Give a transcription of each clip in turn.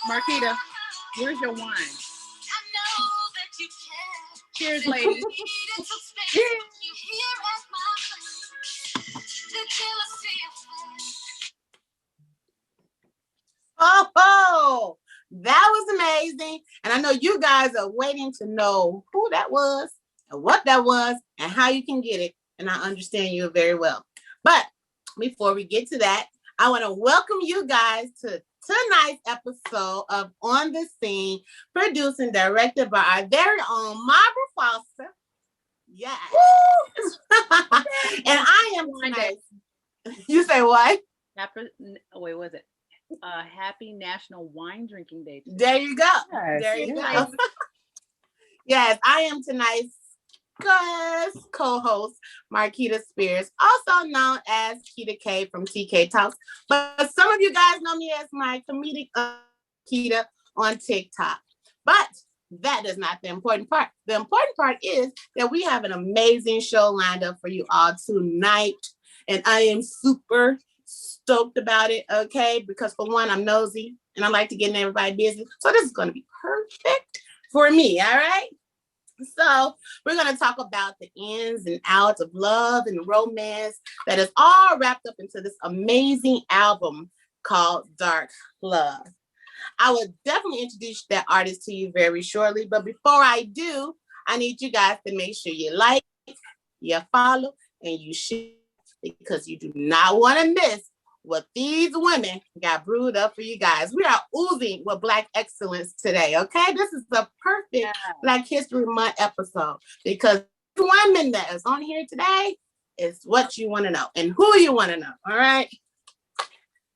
Marquita, where's your wine? Cheers, ladies. Cheers. Oh, that was amazing. And I know you guys are waiting to know who that was and what that was and how you can get it. And I understand you very well. But before we get to that, I want to welcome you guys to tonight's episode of On the Scene, produced and directed by our very own Margaret Foster. Yes. And I am tonight. You say what? Wait, was it? Happy National Wine Drinking Day. There you go. Yes, there you go. Yes, I am tonight's co-host, Marquita Spears, also known as Kita K from TK Talks. But some of you guys know me as my comedic Kita on TikTok. But that is not the important part. The important part is that we have an amazing show lined up for you all tonight. And I am super stoked about it, okay? Because for one, I'm nosy and I like to get in everybody's business. So this is going to be perfect for me, all right? So we're going to talk about the ins and outs of love and romance that is all wrapped up into this amazing album called Dark Love. I will definitely introduce that artist to you very shortly. But before I do, I need you guys to make sure you like, you follow, and you share, because you do not want to miss what these women got brewed up for you guys. We are oozing with Black excellence today, okay? This is the perfect Black History Month episode, because the women that is on here today is what you want to know and who you want to know, all right?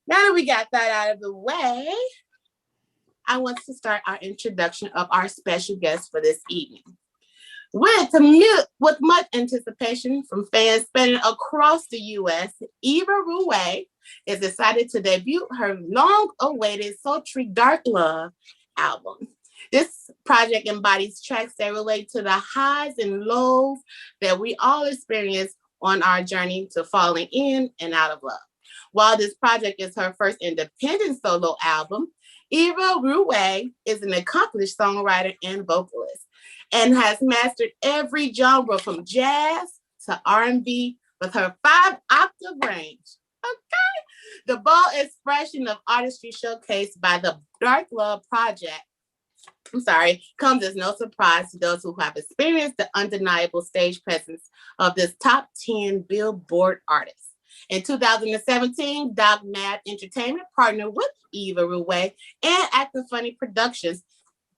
Now that we got that out of the way, I want to start our introduction of our special guest for this evening. With much anticipation from fans spanning across the U.S., Eva Ruwe is excited to debut her long-awaited sultry Dark Love album. This project embodies tracks that relate to the highs and lows that we all experience on our journey to falling in and out of love. While this project is her first independent solo album, Eva Ruwe is an accomplished songwriter and vocalist, and has mastered every genre from jazz to R&B with her 5-octave range. Okay. The bold expression of artistry showcased by the Dark Love project, comes as no surprise to those who have experienced the undeniable stage presence of this top 10 Billboard artist. In 2017, Doc Mad Entertainment partnered with Eva Ruwe and Acting Funny Productions,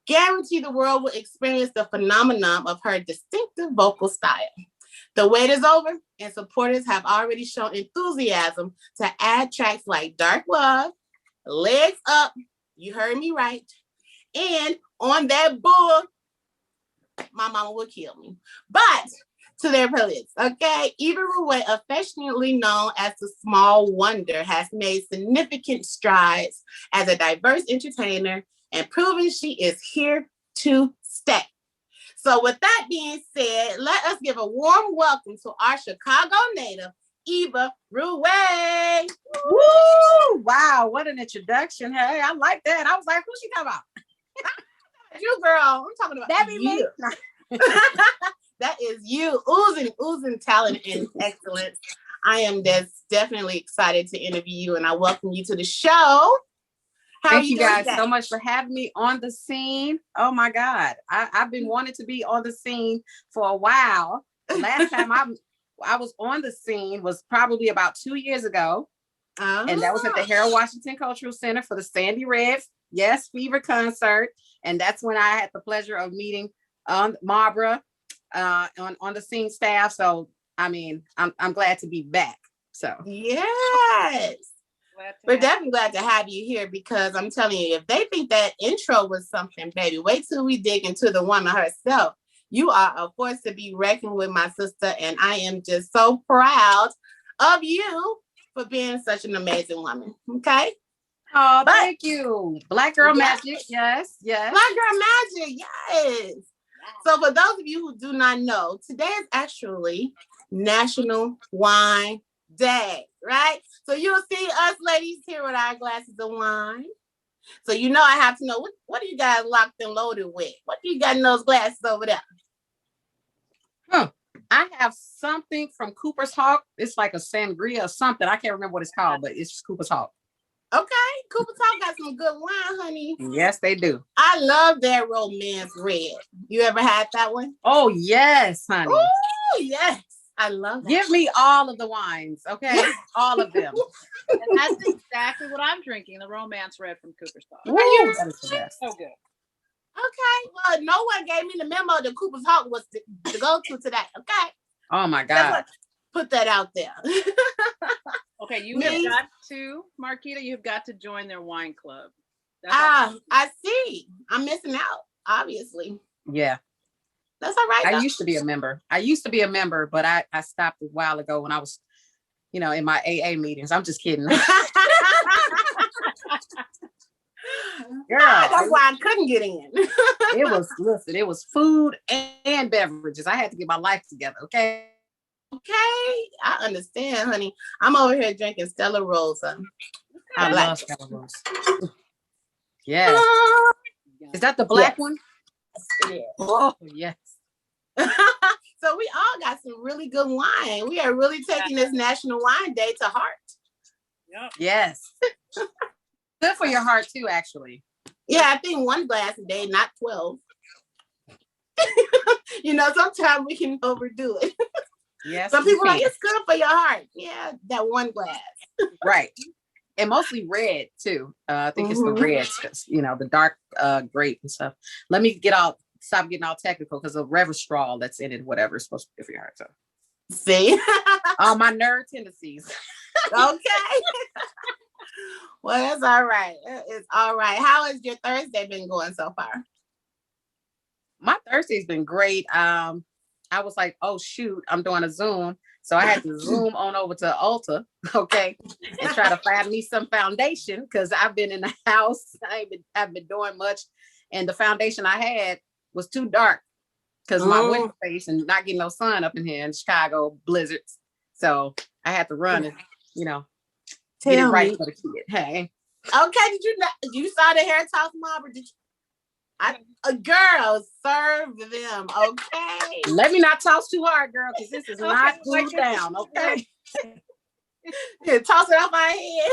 guarantee the world will experience the phenomenon of her distinctive vocal style. The wait is over, and supporters have already shown enthusiasm to add tracks like Dark Love, Legs Up, you heard me right, and On That Bull, My Mama Will Kill Me. But to their playlist, okay? Eva Ruwe, affectionately known as the Small Wonder, has made significant strides as a diverse entertainer and proven she is here to stay. So with that being said, let us give a warm welcome to our Chicago native, Eva Ruwe. Woo! Wow, what an introduction. Hey, I like that. I was like, who's she talking about? You, girl. I'm talking about that be you. Me. That is you, oozing talent and excellence. I am definitely excited to interview you, and I welcome you to the show. Thank you guys so much for having me on the scene. Oh my God. I've been wanting to be on the scene for a while. The last time I was on the scene was probably about 2 years ago. And that was at the Harold Washington Cultural Center for the Sandy Reds Fever concert. And that's when I had the pleasure of meeting Marbra on the scene staff. So I mean, I'm glad to be back. So yes. We're definitely glad to have you here, because I'm telling you, if they think that intro was something, baby, wait till we dig into the woman herself. You are a force to be reckoned with, my sister, and I am just so proud of you for being such an amazing woman. Okay? Oh, thank you. Black Girl Magic. Yes. Black Girl Magic. Yes. So for those of you who do not know, today is actually National Wine Day, right? So you'll see us ladies here with our glasses of wine, So I have to know what do you guys locked and loaded with? What do you got in those glasses over there? I have something from Cooper's Hawk. It's like a sangria or something. I can't remember what it's called, but it's just Cooper's Hawk. Okay, Cooper's Hawk got some good wine, honey. Yes, they do. I love their romance red. You ever had that one? Oh, yes, honey. Oh, yes. I love that. Give me all of the wines, okay? All of them. And that's exactly what I'm drinking, the romance red from Cooper's Hawk. Ooh, that is the best. So good. Okay, well, no one gave me the memo that Cooper's Hawk was to go to today, okay? Oh, my God. Put that out there. Okay, you have got to, Marquita, you've got to join their wine club. I see. I'm missing out, obviously. Yeah. That's all right. I used to be a member, but I stopped a while ago when I was, in my AA meetings. I'm just kidding. Girl, that's why I couldn't get in. It was food and beverages. I had to get my life together, okay? Okay, I understand, honey. I'm over here drinking Stella Rosa. I love Stella Rosa. Yes. Is that the black one? Yeah. Oh, yes. So we all got some really good wine. We are really taking this National Wine Day to heart. Yep. Yes. Good for your heart too, actually. Yeah, I think 1 glass a day, not 12. Sometimes we can overdo it. Yes. Some people are like, it's good for your heart. Yeah, that 1 glass. Right. And mostly red too. I think it's the reds, the dark grape and stuff. Let me stop getting all technical because of Revistrol that's in it, whatever is supposed to be for your heart. So see, all my nerd tendencies. Okay. Well, that's all right. It's all right. How has your Thursday been going so far? My Thursday's been great. I was like, oh shoot, I'm doing a Zoom. So I had to Zoom on over to Ulta, okay, and try to find me some foundation because I've been in the house. I haven't been doing much. And the foundation I had was too dark because my winter face and not getting no sun up in here in Chicago blizzards. So I had to run and, get it right for the kid. Hey. Okay, you saw the hair toss mob or did you? Girl, serve them, okay? Let me not toss too hard, girl, because this is not cool down, okay? Yeah, toss it off my head.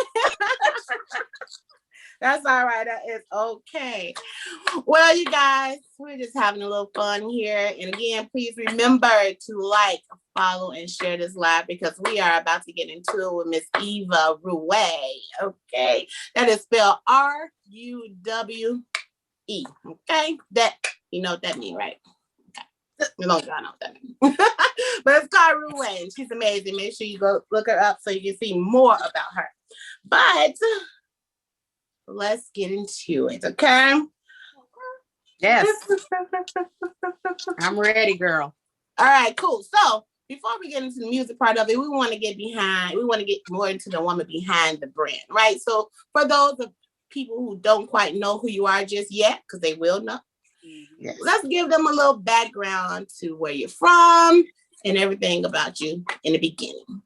That's all right. That is okay. Well, you guys, we're just having a little fun here. And again, please remember to like, follow, and share this live because we are about to get into it with Miss Eva Ruwe. Okay. That is spelled Ruwe. Okay. That, you know what that means, right? Okay. You know what that means. But it's called Ruwe, and she's amazing. Make sure you go look her up so you can see more about her. But let's get into it, okay? Yes. I'm ready, girl. All right, cool. So before we get into the music part of it, we want to get more into the woman behind the brand, right? So for those of people who don't quite know who you are just yet, because they will know, yes, let's give them a little background to where you're from and everything about you in the beginning.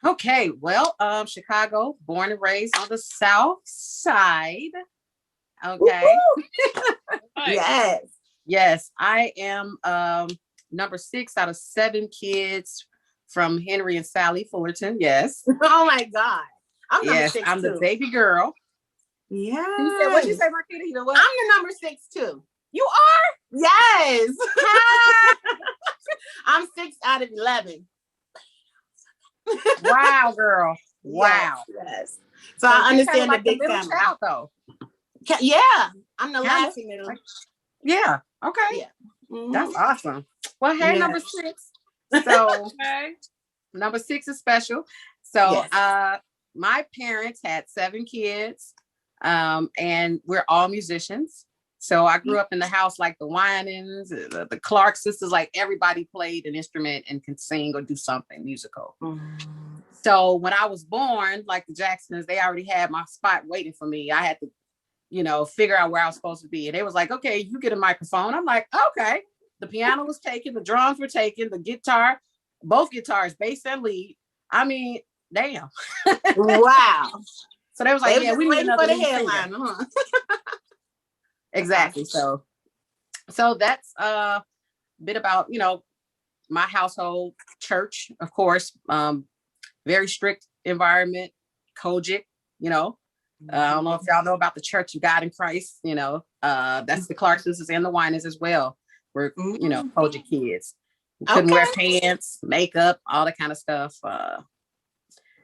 Okay, well, Chicago, born and raised on the South Side. Okay. Yes, I am number 6 out of 7 kids from Henry and Sally Fullerton. Yes. Oh my God. I'm number 6 I'm too. the baby girl. Yeah. What'd you say, Marquita? You know what? I'm the number 6 too. You are? Yes. I'm 6 out of 11. Wow, girl. Wow. Yes. So I understand like the big middle family. child, though. Yeah. I'm the last in middle. Yeah. Okay. Yeah. Mm-hmm. That's awesome. Well, hey, number 6. So Okay. number 6 is special. So my parents had 7 kids, and we're all musicians. So I grew up in the house like the Winans, the Clark sisters, like everybody played an instrument and can sing or do something musical. Mm-hmm. So when I was born, like the Jacksons, they already had my spot waiting for me. I had to, figure out where I was supposed to be. And they was like, okay, you get a microphone. I'm like, okay. The piano was taken, the drums were taken, the guitar, both guitars, bass and lead. I mean, damn. Wow. So they was like, yeah, we need waiting another for the lead singer. headliner, huh? Exactly. So that's a bit about, my household. Church, of course, very strict environment, Kojic, I don't know if y'all know about the Church of God in Christ, that's the Clark sisters and the Winans as well. We're, Kojic kids. Couldn't wear pants, makeup, all that kind of stuff.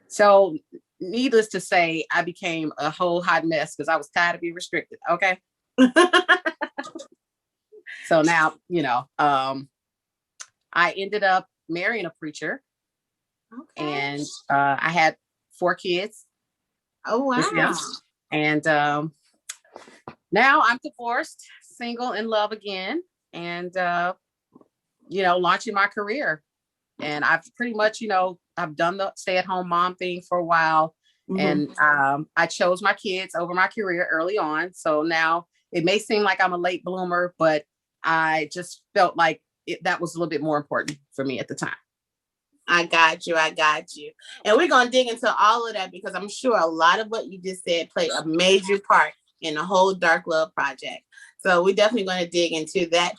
So needless to say, I became a whole hot mess because I was tired of being restricted. Okay. So now, I ended up marrying a preacher. Okay. And I had 4 kids. Oh, wow. And now I'm divorced, single, in love again, and, launching my career. And I've pretty much, I've done the stay-at-home mom thing for a while. And I chose my kids over my career early on. So now it may seem like I'm a late bloomer, but I just felt like that was a little bit more important for me at the time. I got you. And we're going to dig into all of that because I'm sure a lot of what you just said played a major part in the whole Dark Love project. So we're definitely going to dig into that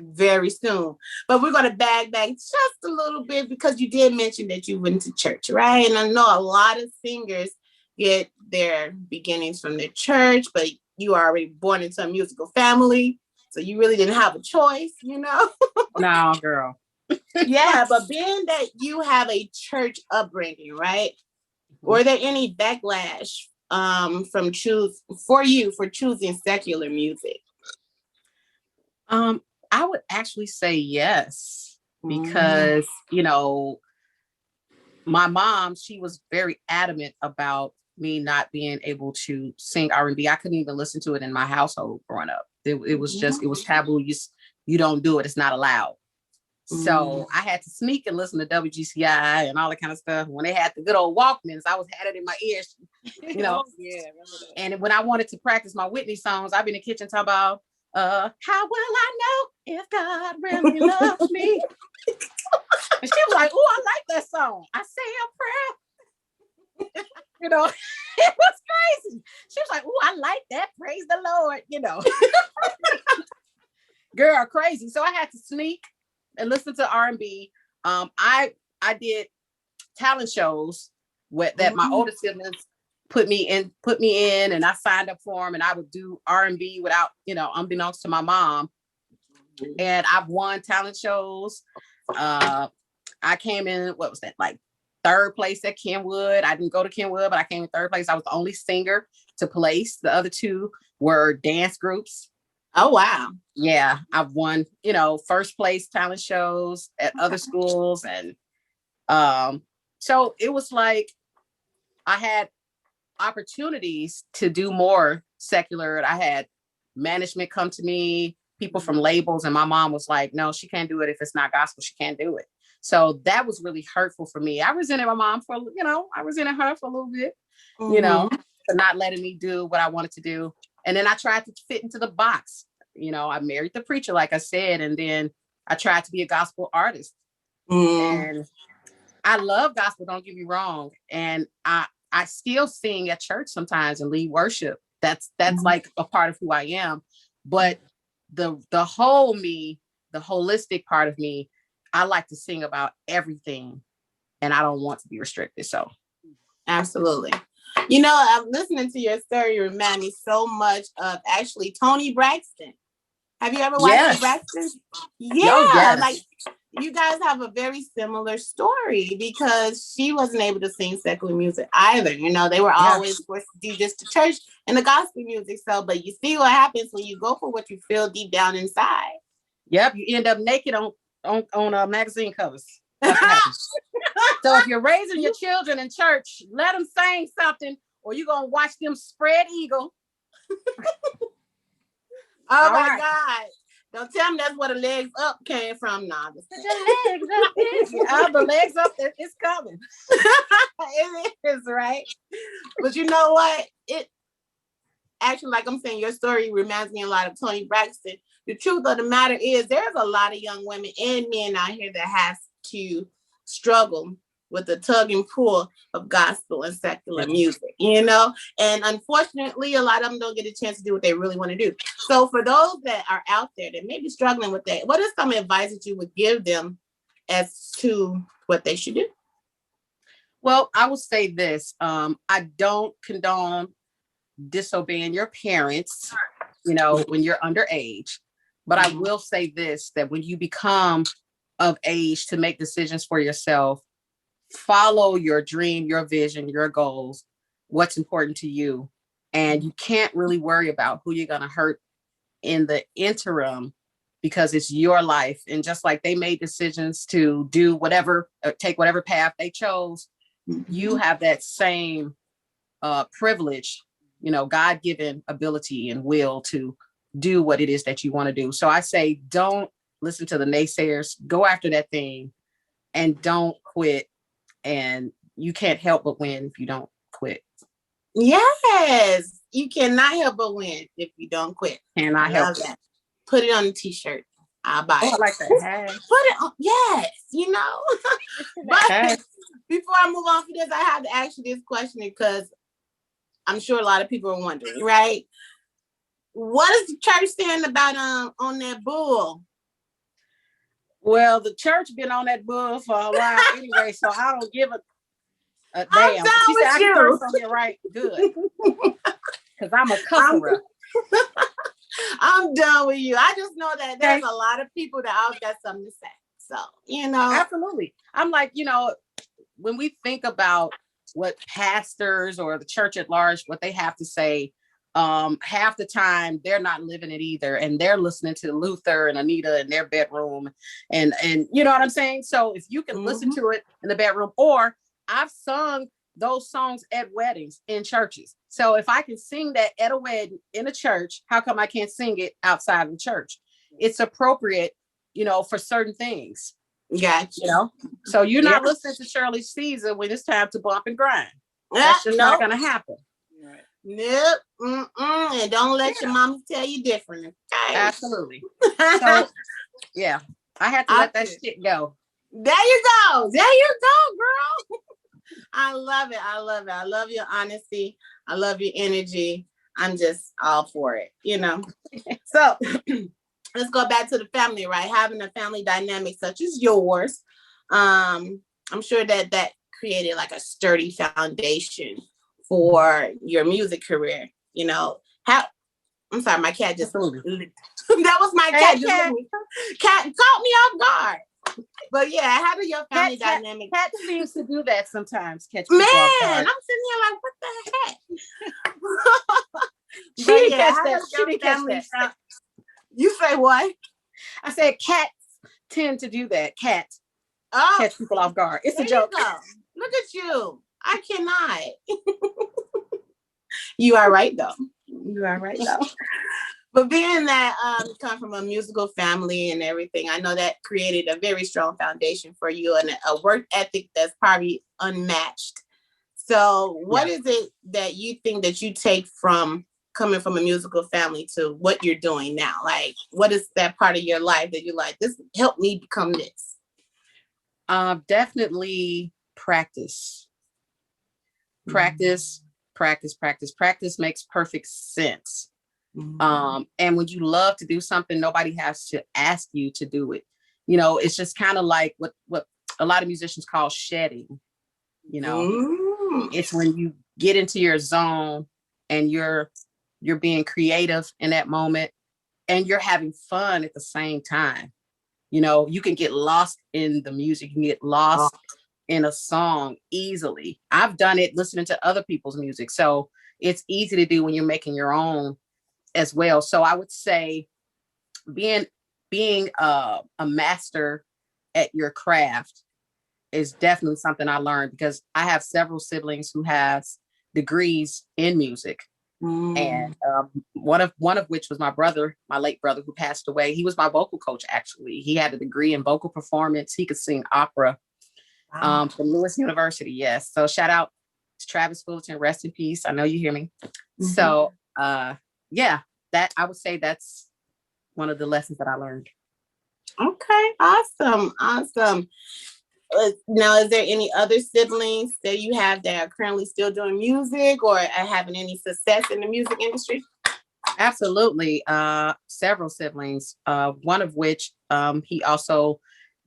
very soon. But we're going to bag just a little bit because you did mention that you went to church, right? And I know a lot of singers get their beginnings from their church, but you are already born into a musical family. So you really didn't have a choice, No, girl. Yeah, but being that you have a church upbringing, right? Were there any backlash for choosing secular music? I would actually say yes, because my mom, she was very adamant about me not being able to sing R&B. I couldn't even listen to it in my household growing up. It was just, it was taboo. You don't do it. It's not allowed. So I had to sneak and listen to WGCI and all that kind of stuff. When they had the good old Walkmans, I had it in my ears, Oh, yeah, and when I wanted to practice my Whitney songs, I'd be in the kitchen talking about, how will I know if God really loves me? And she was like, oh, I like that song. I say a prayer. It was crazy. She was like, oh, I like that. Praise the Lord, Girl, crazy. So I had to sneak and listen to R&B. I did talent shows that my older siblings put me in, and I signed up for them, and I would do R&B without, unbeknownst to my mom. And I've won talent shows. I came in, what was that, like 3rd place at Kenwood. I didn't go to Kenwood, but I came in 3rd place. I was the only singer to place. The other 2 were dance groups. Oh, wow. Yeah, I've won, 1st place talent shows at other schools. And so it was like I had opportunities to do more secular. I had management come to me, people from labels, and my mom was like, no, she can't do it. If it's not gospel, she can't do it. So that was really hurtful for me. I resented my mom for, I resented her for a little bit, for not letting me do what I wanted to do. And then I tried to fit into the box. I married the preacher, like I said, and then I tried to be a gospel artist. And I love gospel, don't get me wrong. And I still sing at church sometimes and lead worship. That's like a part of who I am. But the whole me, the holistic part of me, I like to sing about everything, and I don't want to be restricted. So absolutely. I'm listening to your story. You remind me so much of actually Toni Braxton. Have you ever watched Toni Braxton? Yeah. Oh, yes. Like you guys have a very similar story because she wasn't able to sing secular music either. They were always forced to do just the church and the gospel music. So, but you see what happens when you go for what you feel deep down inside. Yep. You end up naked on magazine covers. So if you're raising your children in church, let them sing something, or you're going to watch them spread eagle. Oh, my God. Don't tell me that's where the legs up came from. Nah, the legs up. The legs up, it's coming. It is, right? But you know what? It actually, like I'm saying, your story reminds me a lot of Toni Braxton. The truth of the matter is there's a lot of young women and men out here that have to struggle with the tug and pull of gospel and secular music, you know? And unfortunately, a lot of them don't get a chance to do what they really want to do. So for those that are out there that may be struggling with that, what is some advice that you would give them as to what they should do? Well, I would say this. I don't condone disobeying your parents, you know, when you're underage. But I will say this, that when you become of age to make decisions for yourself, follow your dream, your vision, your goals, what's important to you. And you can't really worry about who you're going to hurt in the interim, because it's your life. And just like they made decisions to do whatever, take whatever path they chose, you have that same privilege, you know, God-given ability and will to do what it is that you want to do. So I say, don't listen to the naysayers, go after that thing, and don't quit. And you can't help but win if you don't quit. Yes, you cannot help but win if you don't quit. And I help that. Put it on a t-shirt. I'll buy it. I like that. Hey. Put it on. Yes, you know. But before I move on for this, I have to ask you this question because I'm sure a lot of people are wondering, right? What is the church saying about on that bull? Well, the church been on that bull for a while anyway, so I don't give a damn. I'm done she with said, you. I can curse on here, right? Good. Because I'm a cusser. I'm done with you. I just know that there's a lot of people that always got something to say. So, you know. Absolutely. I'm like, you know, when we think about what pastors or the church at large, what they have to say, half the time they're not living it either. And they're listening to Luther and Anita in their bedroom. And you know what I'm saying? So if you can listen to it in the bedroom, or I've sung those songs at weddings in churches. So if I can sing that at a wedding in a church, how come I can't sing it outside of the church? It's appropriate, you know, for certain things. Gotcha. You know, so you're not listening to Shirley Caesar when it's time to bump and grind. That's just not going to happen. Right. Nope. And don't let your mama tell you different. Okay? Absolutely. So, yeah, I had to let that shit go. There you go. There you go, girl. I love it. I love it. I love your honesty. I love your energy. I'm just all for it, you know. So let's go back to the family, right? Having a family dynamic such as yours. I'm sure that created like a sturdy foundation for your music career. You know, I'm sorry, my cat just that was my cat. Cat caught me off guard. But yeah, how do your family dynamic? Cat seems to do that sometimes. Catch man, I'm sitting here like, what the heck? She didn't catch that. She didn't catch that. You say what? I said cats tend to do that. Cats catch people off guard. It's a joke. Look at you. I cannot. You are right though. You are right though. But being that you come from a musical family and everything, I know that created a very strong foundation for you and a work ethic that's probably unmatched. So what is it that you think that you take from coming from a musical family to what you're doing now? Like, what is that part of your life that you're like, this helped me become this? Definitely practice. Practice makes perfect sense. And when you love to do something, nobody has to ask you to do it. You know, it's just kind of like what a lot of musicians call shedding. You know, it's when you get into your zone and you're being creative in that moment and you're having fun at the same time. You know, you can get lost in the music, you can get lost in a song easily. I've done it listening to other people's music. So it's easy to do when you're making your own as well. So I would say being a master at your craft is definitely something I learned, because I have several siblings who have degrees in music. And one of which was my brother, my late brother, who passed away. He was my vocal coach, actually. He had a degree in vocal performance. He could sing opera from Lewis University. Yes. So shout out to Travis Fullerton, rest in peace. I know you hear me. So yeah, that I would say that's one of the lessons that I learned. Okay, awesome. Now, is there any other siblings that you have that are currently still doing music or are having any success in the music industry? Absolutely. Several siblings, one of which he also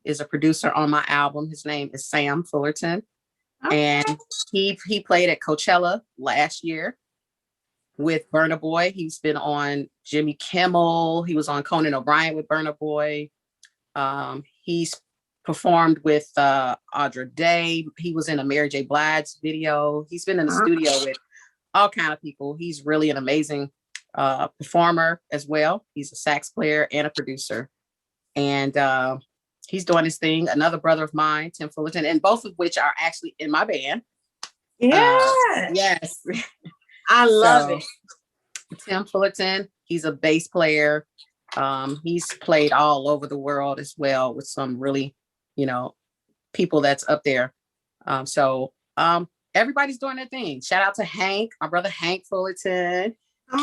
is a producer on my album. His name is Sam Fullerton. Okay. And he played at Coachella last year with Burna Boy. He's been on Jimmy Kimmel. He was on Conan O'Brien with Burna Boy. He's performed with Audra Day. He was in a Mary J. Blige video. He's been in the studio with all kind of people. He's really an amazing performer as well. He's a sax player and a producer. And he's doing his thing. Another brother of mine, Tim Fullerton, and both of which are actually in my band. Yes. I love it. Tim Fullerton, he's a bass player. He's played all over the world as well with some really, people that's up there. Everybody's doing their thing. Shout out to Hank, my brother Hank Fullerton,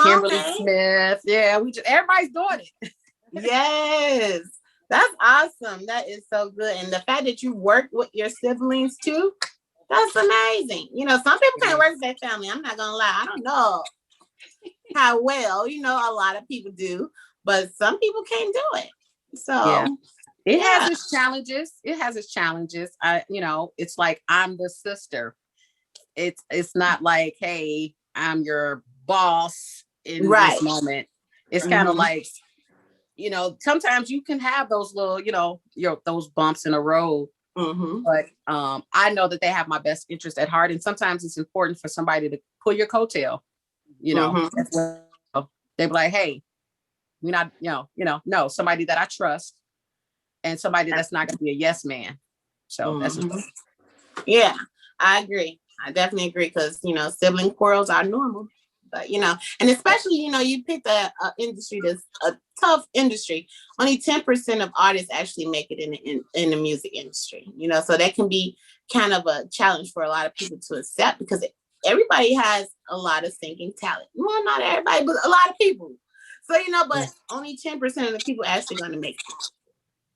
Kimberly Smith. Yeah, everybody's doing it. Yes. That's awesome. That is so good. And the fact that you work with your siblings too, that's amazing. Some people can't work with their family. I'm not gonna lie. I don't know how well, a lot of people do, but some people can't do it. So yeah. It has its challenges. It's like I'm the sister. It's not like, hey, I'm your boss in this moment. It's kind of like, sometimes you can have those little, those bumps in the road. Mm-hmm. But I know that they have my best interest at heart. And sometimes it's important for somebody to pull your coattail, as well. They be like, hey, we're not, no, somebody that I trust and somebody that's not going to be a yes man. So that's important. Yeah, I agree. I definitely agree because, sibling quarrels are normal. But, and especially, you picked a industry that's a tough industry. Only 10% of artists actually make it in the music industry, so that can be kind of a challenge for a lot of people to accept because everybody has a lot of singing talent. Well, not everybody, but a lot of people. So, but only 10% of the people actually going to make it.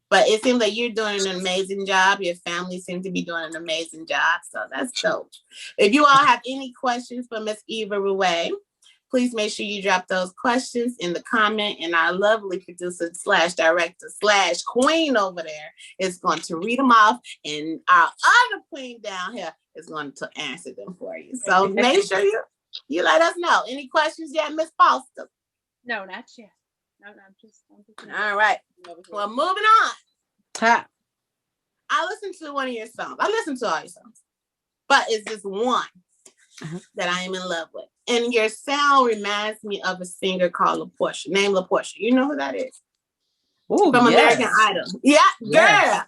But it seems like you're doing an amazing job. Your family seems to be doing an amazing job. So that's dope. If you all have any questions for Miss Eva Ruwe, please make sure you drop those questions in the comment. And our lovely producer / director / queen over there is going to read them off. And our other queen down here is going to answer them for you. So make sure you let us know. Any questions yet, Miss Foster? No, not yet. No, I'm just all right. Well, moving on. Ha. I listened to one of your songs. I listened to all your songs, but it's just one that I am in love with. And your sound reminds me of a singer called LaPortia. Name LaPortia. You know who that is? Ooh, from American Idol. Yeah, yes.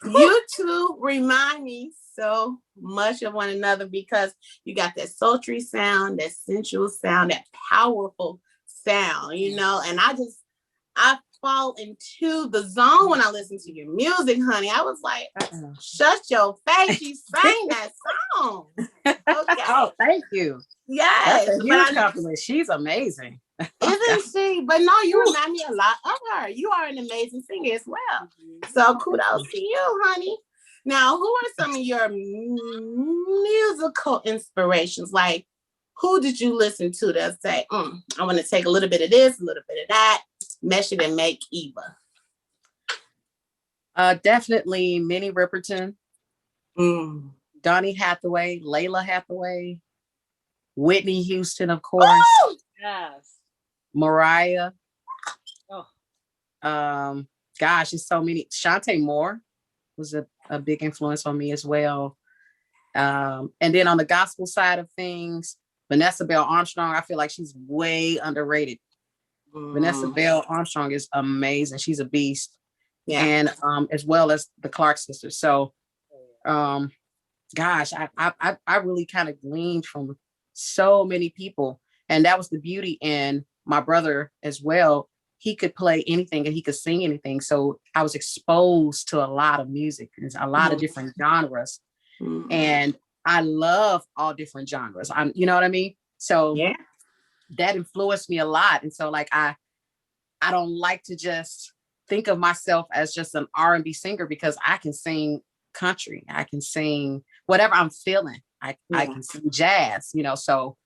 Girl. You two remind me so much of one another because you got that sultry sound, that sensual sound, that powerful sound, and I fall into the zone when I listen to your music, honey. I was like, shut your face. You sang that song. Okay. Oh, thank you. Yes. That's a huge compliment. She's amazing. Isn't she? But no, you remind me a lot of her. You are an amazing singer as well. So kudos to you, honey. Now, who are some of your musical inspirations? Like, who did you listen to that say, I want to take a little bit of this, a little bit of that, mesh it and make Eva? Definitely Minnie Riperton, Donny Hathaway, Layla Hathaway, Whitney Houston, of course. Oh! Yes. Mariah. Oh. Gosh, it's so many. Shantae Moore was a big influence on me as well. And then on the gospel side of things, Vanessa Bell Armstrong, I feel like she's way underrated. Vanessa Bell Armstrong is amazing. She's a beast. Yeah. And as well as the Clark sisters. So gosh, I really kind of gleaned from so many people. And that was the beauty in my brother as well. He could play anything and he could sing anything. So I was exposed to a lot of music, a lot of different genres. And I love all different genres. You know what I mean? So that influenced me a lot. And so like, I don't like to just think of myself as just an R&B singer because I can sing country. I can sing whatever I'm feeling. I can sing jazz, so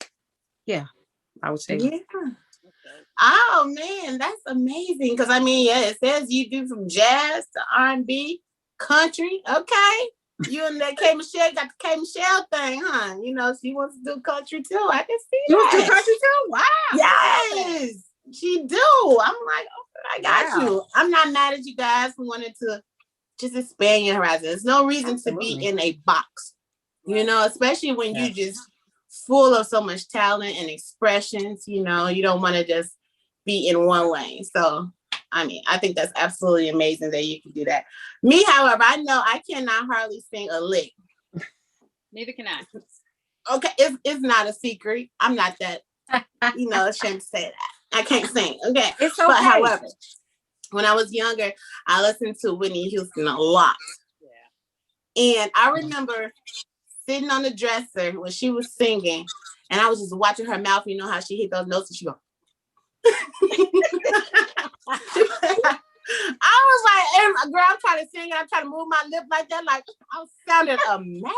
yeah, I would say. Yeah. Oh man, that's amazing. Because it says you do from jazz to R&B, country. Okay. You and that K Michelle got the K Michelle thing, huh? She wants to do country too. I can see You that. do country too? Wow. Yes, she do. I'm like, I got you. I'm not mad at you guys who wanted to just expand your horizon. There's no reason to be in a box, especially when you just full of so much talent and expressions. You don't want to just be in one lane. So, I think that's absolutely amazing that you can do that. Me, however, I know I cannot hardly sing a lick. Neither can I. Okay, it's not a secret. I'm not that, ashamed to say that. I can't sing. Okay. It's okay. But however, when I was younger, I listened to Whitney Houston a lot. Yeah. And I remember sitting on the dresser when she was singing, and I was just watching her mouth. You know how she hit those notes and she go. I was like, girl, I'm trying to sing, and I'm trying to move my lip like that. Like, I sounded a mess.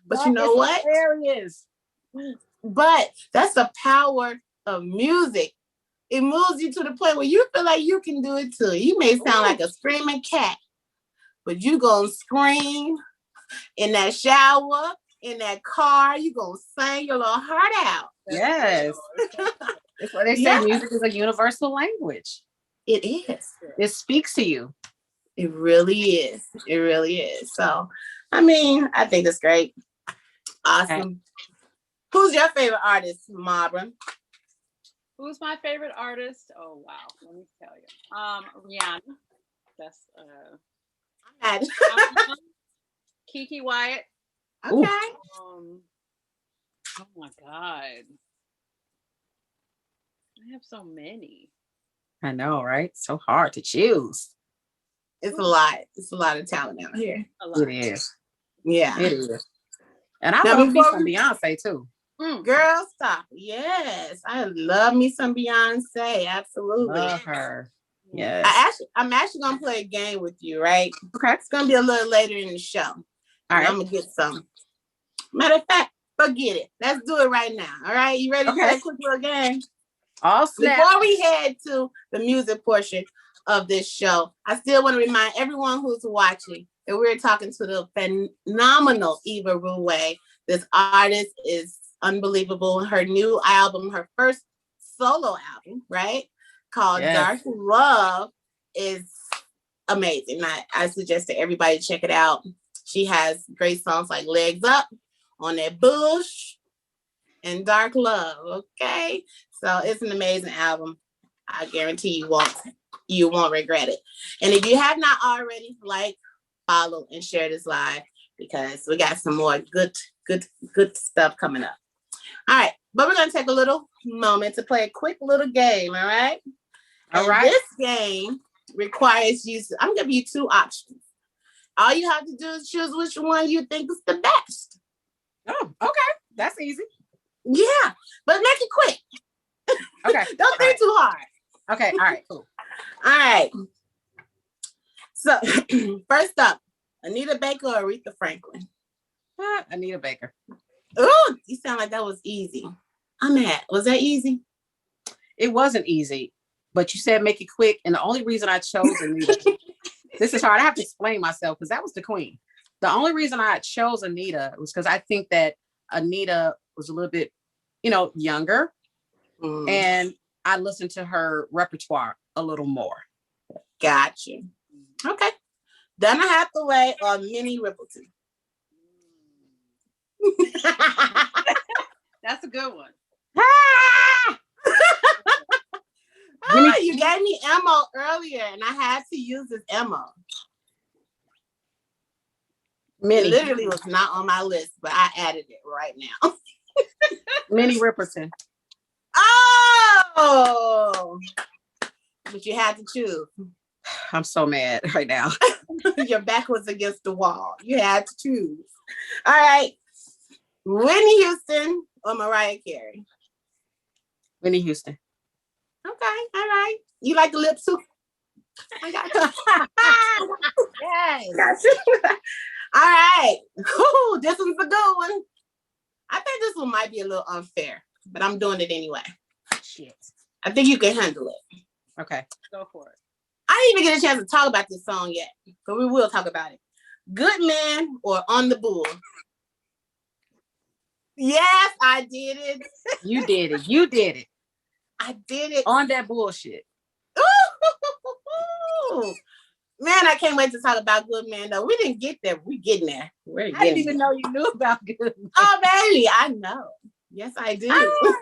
But you know what? Hilarious. But that's the power of music. It moves you to the point where you feel like you can do it too. You may sound like a screaming cat, but you gonna scream in that shower, in that car. You gonna sing your little heart out. Yes. That's why they say music is a universal language. It is. It speaks to you. It really is. It really is. So, I think that's great. Awesome. Okay. Who's your favorite artist, Mabra? Who's my favorite artist? Oh, wow. Let me tell you. Rihanna. That's I'm mad. Kiki Wyatt. Okay. Oh my God. I have so many. I know, right? So hard to choose. It's a lot. It's a lot of talent out here. It is. Yeah. It is. And I love me some Beyonce too. Girl, stop. Yes. I love me some Beyonce. Absolutely. Love her. Yes. I'm actually gonna play a game with you, right? Okay. It's gonna be a little later in the show. All right. I'm gonna get some. Matter of fact, forget it. Let's do it right now. All right. You ready to play a quick little game? All snap. Before we head to the music portion of this show, I still want to remind everyone who's watching that we're talking to the phenomenal Eva Ruwe. This artist is unbelievable. Her new album, her first solo album, right? Called Dark Love is amazing. I suggest that everybody check it out. She has great songs like Legs Up, On That Bush, and Dark Love. Okay. So it's an amazing album. I guarantee you won't regret it. And if you have not already, follow, and share this live because we got some more good stuff coming up. All right, but we're gonna take a little moment to play a quick little game. All right. All right. This game requires you. I'm gonna give you two options. All you have to do is choose which one you think is the best. Oh, okay, that's easy. Yeah, but make it quick. Okay. Don't think too hard. Okay. All right. Cool. All right. So first up, Anita Baker or Aretha Franklin? Anita Baker. Oh, you sound like that was easy. Was that easy? It wasn't easy, but you said make it quick. And the only reason I chose Anita, this is hard. I have to explain myself because that was the queen. The only reason I chose Anita was because I think that Anita was a little bit, younger. And I listened to her repertoire a little more. Gotcha. Okay. Donna Hathaway or Minnie Riperton? That's a good one. You gave me Emma earlier, and I had to use this Emma. Minnie. It literally was not on my list, but I added it right now. Minnie Riperton. Oh, but you had to choose. I'm so mad right now. Your back was against the wall. You had to choose. All right. Whitney Houston or Mariah Carey? Whitney Houston. Okay. All right. You like the lip soup? I got you. Yes. Got you. All right. Ooh, this one's a good one. I think this one might be a little unfair, but I'm doing it anyway. Shit. I think you can handle it. Okay. Go for it. I didn't even get a chance to talk about this song yet, but we will talk about it. Good Man or On the Bull? Yes, I did it. You did it. You did it. I did it. On that bullshit. Ooh. Man, I can't wait to talk about Good Man, though. We didn't get there. We're getting there. We're I didn't even know you knew about Good Man. Oh, baby, I know. Yes, I do. Oh,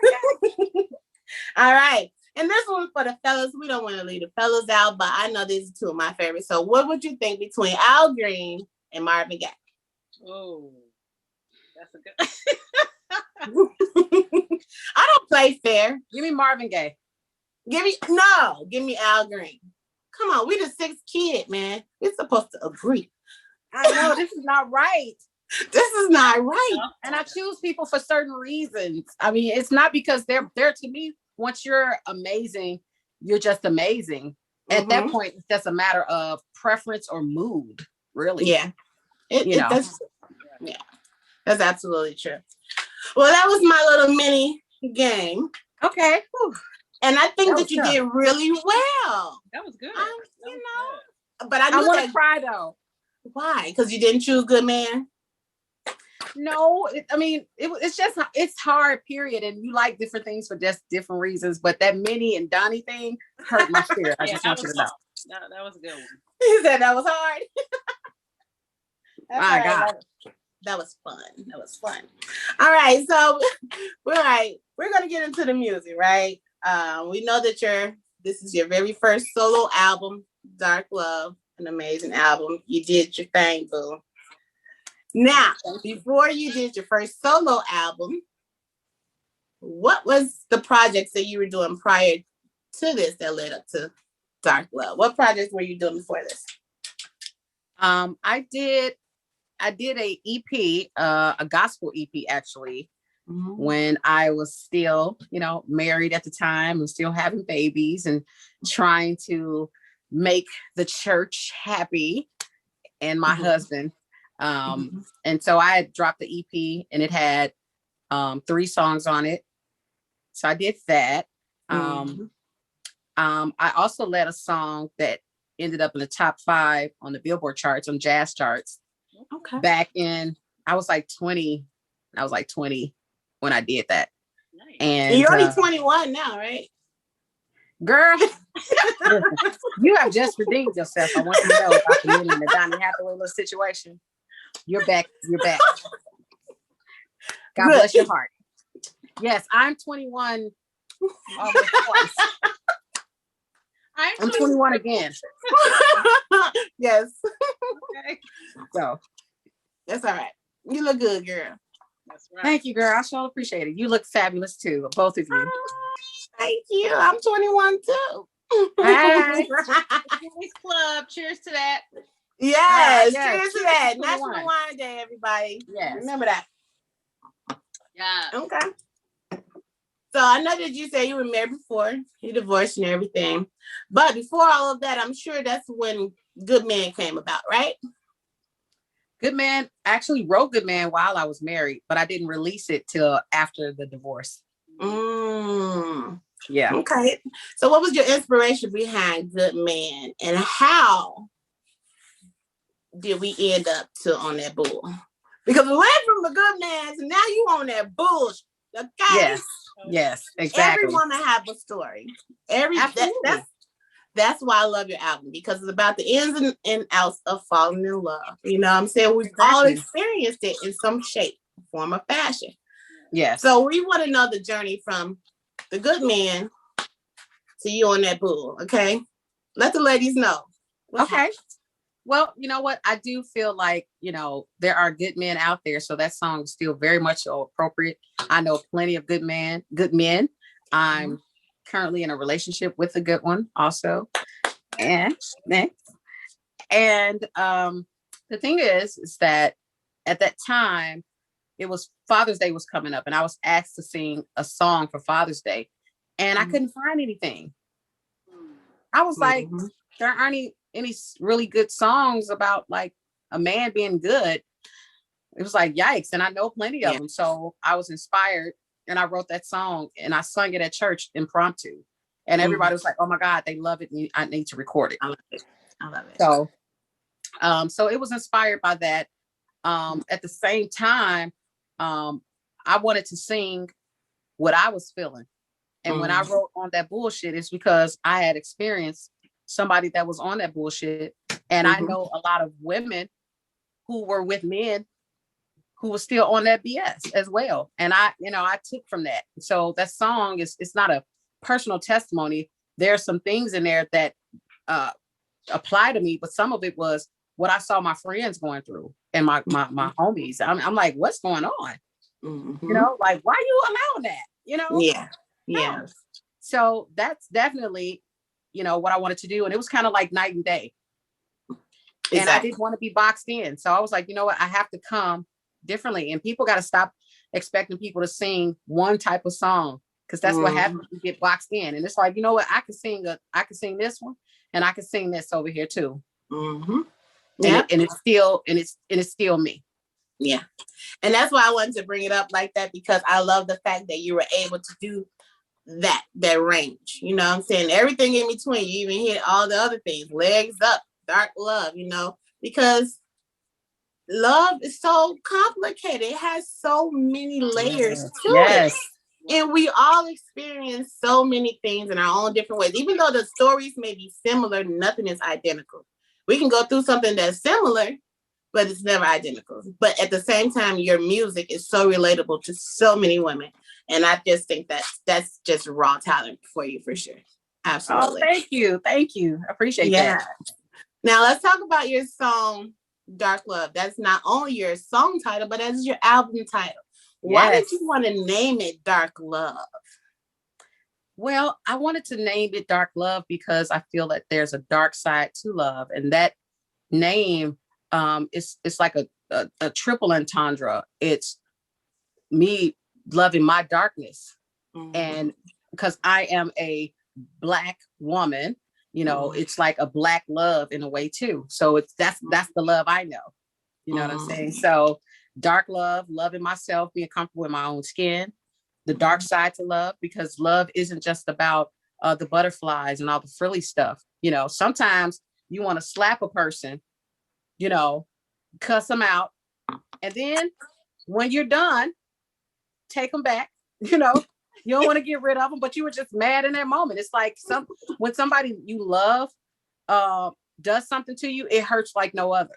all right. And this one's for the fellas. We don't want to leave the fellas out, but I know these are two of my favorites. So what would you think between Al Green and Marvin Gaye? Oh, that's a good. I don't play fair. give me Marvin Gaye. Give me Al Green. Come on, we the sixth kid, man. We're supposed to agree. I know this is not right. This is not right. And I choose people for certain reasons. I mean, it's not because they're to me. Once you're amazing, you're just amazing. At that point, it's just a matter of preference or mood, really. Yeah. That's absolutely true. Well, that was my little mini game. Okay. And I think that you did really well. That was good. But I want to cry though. Why? Because you didn't choose Good Man? No, it's hard, period. And you like different things for just different reasons. But that Minnie and Donnie thing hurt my spirit. I just want you to know. That was a good one. He said that was hard. My God. That was fun. That was fun. All right. So, we're going to get into the music, right? We know that this is your very first solo album, Dark Love, an amazing album. You did your thing, boo. Now, before you did your first solo album, what was the projects that you were doing prior to this that led up to Dark Love? What projects were you doing before this? I did a EP, a gospel EP actually, when I was still, married at the time and still having babies and trying to make the church happy and my husband. And so I had dropped the EP and it had 3 songs on it. So I did that. I also led a song that ended up in the top 5 on the Billboard charts, on jazz charts. Okay. Back in, I was like 20 when I did that. Nice. And you're only 21 now, right? Girl, you have just redeemed yourself. I want you to know about the Minnie and the Donnie Hathaway little situation. You're back. God bless your heart. Yes, I'm 21 almost twice. I'm 21 again. Yes. Okay. So that's all right. You look good, girl. That's right. Thank you, girl. I sure appreciate it. You look fabulous too, both of you. Thank you. I'm 21 too. Hi. Club. Cheers to that. Yes. Yes. Cheers to that. 21. National Wine Day, everybody. Yes. Remember that. Yeah. Okay. So I know that you said you were married before, you divorced and everything. But before all of that, I'm sure that's when Good Man came about, right? Good Man, I actually wrote Good Man while I was married, but I didn't release it till after the divorce. Yeah. Okay. So what was your inspiration behind Good Man and how did we end up on that bull? Because we went from the Good Man to now you on that bullshit. Okay? Yes, exactly. Every woman have a story. That's why I love your album, because it's about the ins and outs of falling in love. You know what I'm saying? We've all experienced it in some shape, form, or fashion. Yes. So we want to know the journey from the Good Man to you on that bull, okay? Let the ladies know. Okay. Well, you know what? I do feel like, there are good men out there. So that song is still very much so appropriate. I know plenty of good men. I'm currently in a relationship with a good one also. And the thing is that at that time, it was Father's Day was coming up and I was asked to sing a song for Father's Day and I couldn't find anything. I was like, there aren't any really good songs about like a man being good. It was like, yikes. And I know plenty of them. So I was inspired and I wrote that song and I sung it at church impromptu. And everybody was like, oh my God, they love it. And I need to record it. I love it. I love it. So it was inspired by that. At the same time, I wanted to sing what I was feeling. And when I wrote On That Bullshit, it's because I had experienced somebody that was on that bullshit. And I know a lot of women who were with men who was still on that BS as well. And I took from that. So that song it's not a personal testimony. There's some things in there that apply to me, but some of it was what I saw my friends going through and my homies. I'm like, what's going on? You know, like, why you allow that? You know? Yeah. Yeah. No. So that's definitely, you know, what I wanted to do. And it was kind of like night and day. Exactly. And I didn't want to be boxed in. So I was like, you know what? I have to come differently. And people got to stop expecting people to sing one type of song, because that's what happens when you get boxed in. And it's like, you know what? I can sing this one, and I can sing this over here too. Yeah. And it's still me. Yeah. And that's why I wanted to bring it up like that, because I love the fact that you were able to do that range. You know what I'm saying? Everything in between. You even hit all the other things. Legs Up, Dark Love, you know, because love is so complicated. It has so many layers to it. And we all experience so many things in our own different ways. Even though the stories may be similar, nothing is identical. We can go through something that's similar, but it's never identical. But at the same time, your music is so relatable to so many women. And I just think that's just raw talent for you, for sure. Absolutely. Oh, thank you. Thank you. I appreciate that. Now let's talk about your song, Dark Love. That's not only your song title, but that's your album title. Why did you want to name it Dark Love? Well, I wanted to name it Dark Love because I feel that there's a dark side to love. And that name, it's like a triple entendre. It's me loving my darkness. And because I am a Black woman, you know, it's like a Black love in a way too. So that's the love I know. You know what I'm saying? So dark love, loving myself, being comfortable in my own skin. The dark side to love, because love isn't just about the butterflies and all the frilly stuff. You know, sometimes you want to slap a person, you know, cuss them out. And then when you're done, take them back. You know, you don't want to get rid of them, but you were just mad in that moment. It's like when somebody you love does something to you, it hurts like no other.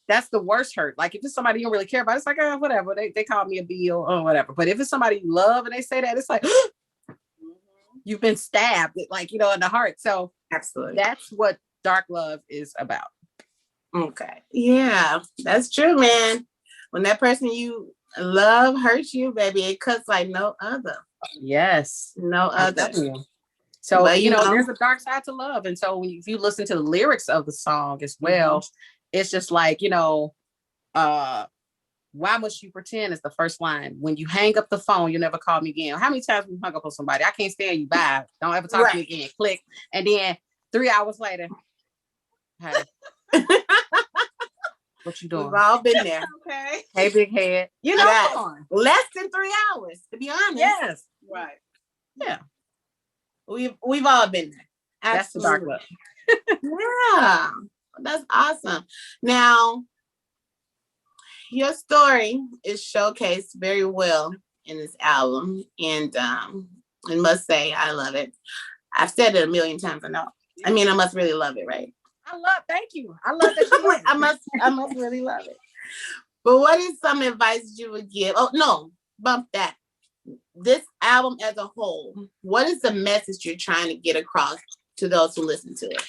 That's the worst hurt. Like if it's somebody you don't really care about, it's like, oh, whatever. They call me a B or whatever. But if it's somebody you love and they say that, it's like, you've been stabbed, like, you know, in the heart. So absolutely, that's what Dark Love is about. Okay. Yeah, that's true, man. When that person you love hurts you, baby, it cuts like no other. Yes. No other. So, but, you know, there's a dark side to love. And so if you listen to the lyrics of the song as well, it's just like, you know, why must you pretend is the first line. When you hang up the phone, you never call me again. How many times we hung up on somebody? I can't stand you. Bye. Don't ever talk to me again. Click. And then 3 hours later, hey, what you doing? We've all been there. Okay. Hey, big head. You know, less than 3 hours, to be honest. Yes. Right. Yeah. We've all been there. Absolutely. That's the dark love. Yeah. That's awesome. Now, your story is showcased very well in this album, and I must say I love it. I've said it a million times. I mean, I must really love it, right? Thank you. I love that you I must really love it. But what is some advice you would give? Oh no, bump that. This album as a whole, what is the message you're trying to get across to those who listen to it?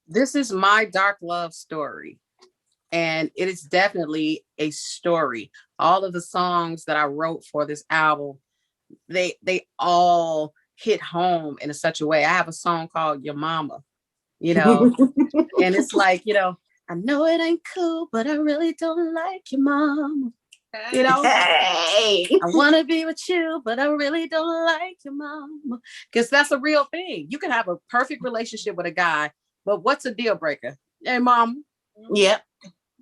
This is my dark love story. And it is definitely a story. All of the songs that I wrote for this album, they all hit home in such a way. I have a song called Your Mama, you know, and it's like, you know, I know it ain't cool, but I really don't like your mama. You know, Hey. I want to be with you, but I really don't like your mom. Because that's a real thing. You can have a perfect relationship with a guy, but what's a deal breaker? Hey, mom. Yep.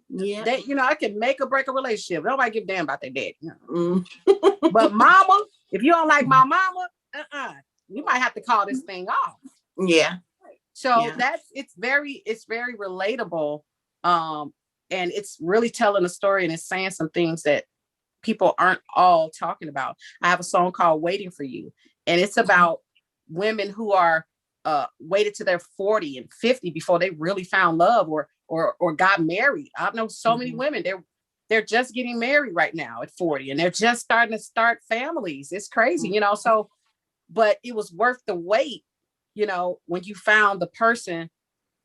Yeah. They, you know, I can make or break a relationship. Nobody give a damn about their dad. You know? But mama, if you don't like my mama, you might have to call this thing off. Yeah. So it's very relatable. And it's really telling a story, and it's saying some things that people aren't all talking about. I have a song called Waiting for You, and it's about women who are waited to their 40 and 50 before they really found love or got married. I've known so many women, they're just getting married right now at 40, and they're just starting to start families. It's crazy, you know. So, but it was worth the wait, you know, when you found the person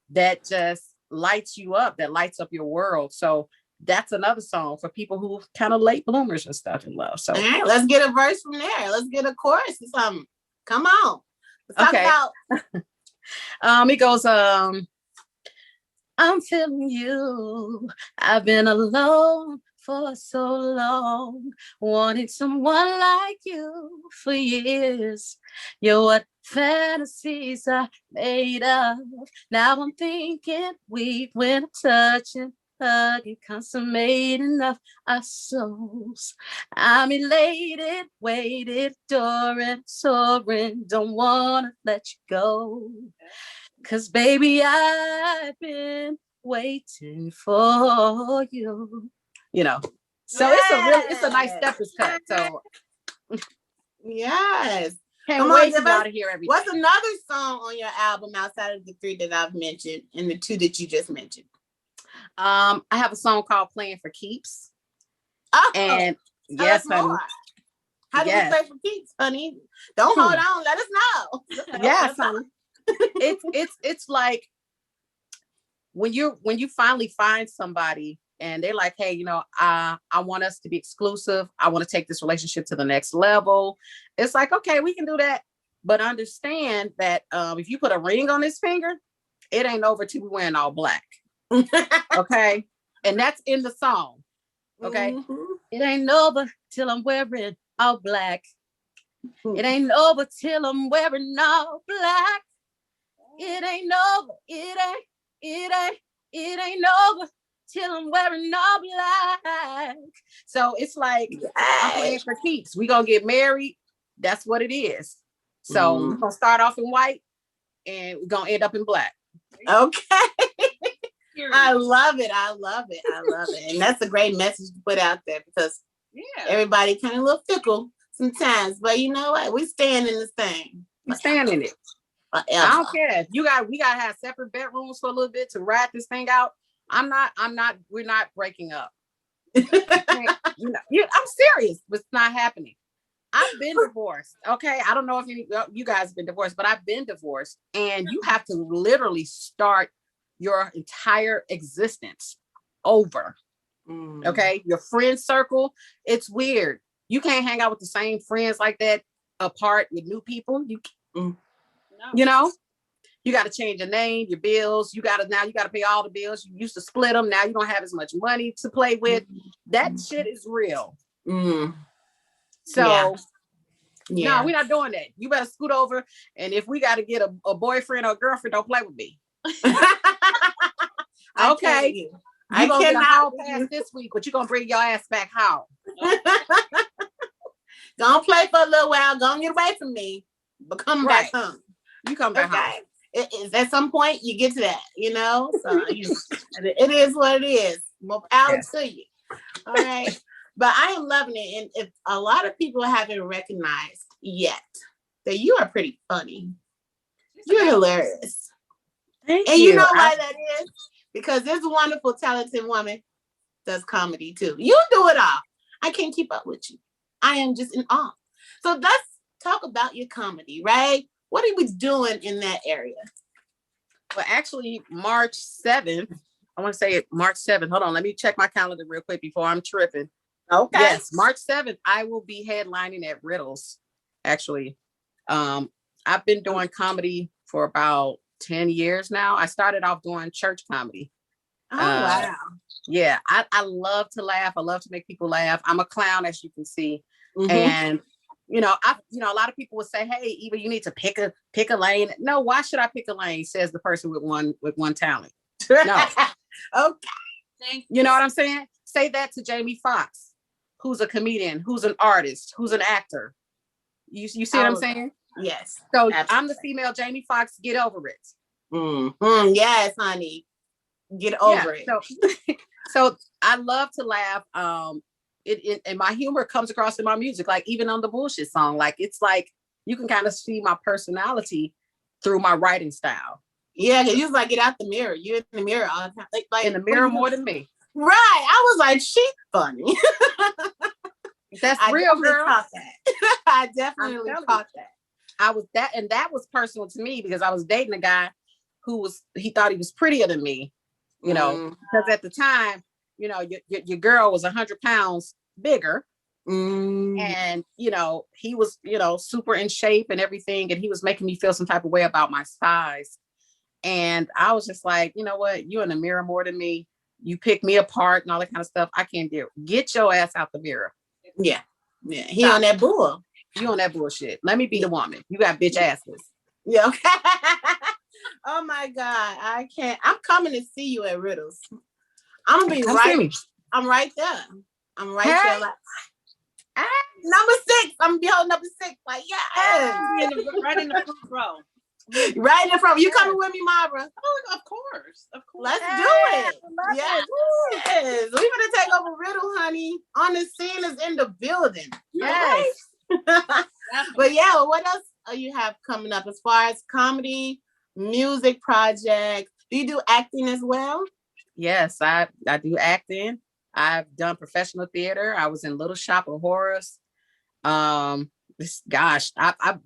that just lights you up, that lights up your world. So that's another song for people who kind of late bloomers and stuff in love. So all right, let's get a verse from there. Let's get a chorus or something. Come on. Let's talk about it goes, I'm feeling you. I've been alone for so long, wanting someone like you for years. You're what fantasies are made of. Now I'm thinking we went touching, hugging, consummating of our souls. I'm elated, waited, adoring, soaring, don't wanna let you go. 'Cause baby, I've been waiting for you. You know, so it's a nice stepper's cut. So yes. Can't wait for y'all to hear everything. What's another song on your album outside of the 3 that I've mentioned and the 2 that you just mentioned? I have a song called Playing for Keeps. Oh, and yes, honey. How do we play for keeps, honey? Don't hold on. Let us know. Yes, honey. It's like when you finally find somebody and they're like, hey, you know, I want us to be exclusive. I want to take this relationship to the next level. It's like, okay, we can do that. But understand that if you put a ring on his finger, it ain't over till we wearing all black. Okay. And that's in the song. Okay. Mm-hmm. It ain't over till I'm wearing all black. It ain't over till I'm wearing all black. It ain't over. It ain't over till I'm wearing all black. So it's like, I'm playing for keeps. We gonna get married. That's what it is. So we're gonna start off in white and we're gonna end up in black. Okay. I love it. And that's a great message to put out there because everybody kind of a little fickle sometimes. But you know what? We stand in this thing. We stand in it. I don't care. We gotta have separate bedrooms for a little bit to ride this thing out. We're not breaking up. I'm serious, but it's not happening. I've been divorced. Okay. I don't know if you guys have been divorced, but I've been divorced. And you have to literally start your entire existence over. Okay. Your friend circle, it's weird. You can't hang out with the same friends like that apart with new people. You know, you got to change your name, your bills. You got to pay all the bills. You used to split them. Now you don't have as much money to play with. That shit is real. So no, we're not doing that. You better scoot over. And if we got to get a boyfriend or a girlfriend, don't play with me. Okay. You're going to get a hall pass this week, but you're going to bring your ass back home. Don't play for a little while. Don't get away from me. But come back home. You come back home. It is at some point you get to that, you know. So it is what it is. More power to you. All right. But I am loving it. And if a lot of people haven't recognized yet that you are pretty funny. You're hilarious. Thank and you. You know why that is? Because this wonderful, talented woman does comedy too. You do it all. I can't keep up with you. I am just in awe. So let's talk about your comedy, right? What are we doing in that area? Well, actually, March 7th, I want to say it March 7th. Hold on, let me check my calendar real quick before I'm tripping. Okay. Yes, March 7th, I will be headlining at Riddles, actually. I've been doing comedy for about 10 years now. I started off doing church comedy. Oh, wow. Yeah, I love to laugh. I love to make people laugh. I'm a clown, as you can see. And a lot of people would say, "Hey, Eva, you need to pick a lane." No, why should I pick a lane? Says the person with one talent. No. Okay. You know what I'm saying? Say that to Jamie Foxx, who's a comedian, who's an artist, who's an actor. You see what I'm saying? Yes. So I'm the female Jamie Foxx. Get over it. Yes, honey. Get over it. So I love to laugh. And my humor comes across in my music, like even on the bullshit song. Like it's like you can kind of see my personality through my writing style. Yeah, you was like, get out the mirror. You're in the mirror all the time. Like in the mirror more than me. Right. I was like, she's funny. That's real, girl. I definitely caught that. And that was personal to me because I was dating a guy he thought he was prettier than me, because at the time, your girl was 100 pounds bigger. And, he was, super in shape and everything. And he was making me feel some type of way about my size. And I was just like, you know what? You in the mirror more than me. You pick me apart and all that kind of stuff. I can't do it. Get your ass out the mirror. Yeah. Yeah. He on that bull. You on that bullshit. Let me be the woman. You got bitch asses. Yeah. Okay. Oh my God. I can't. I'm coming to see you at Riddles. I'm gonna be I'm right there. I'm right there. Like, number 6. I'm gonna be holding number 6. Like, yeah. Right in the front row. Right in front. You coming with me, Mara? Oh, of course. Let's do it. Yes. We're gonna take over Riddle, honey. On the scene is in the building. Yes. But yeah, what else you have coming up as far as comedy, music projects? Do you do acting as well? Yes, I do acting. I've done professional theater. I was in Little Shop of Horrors. I've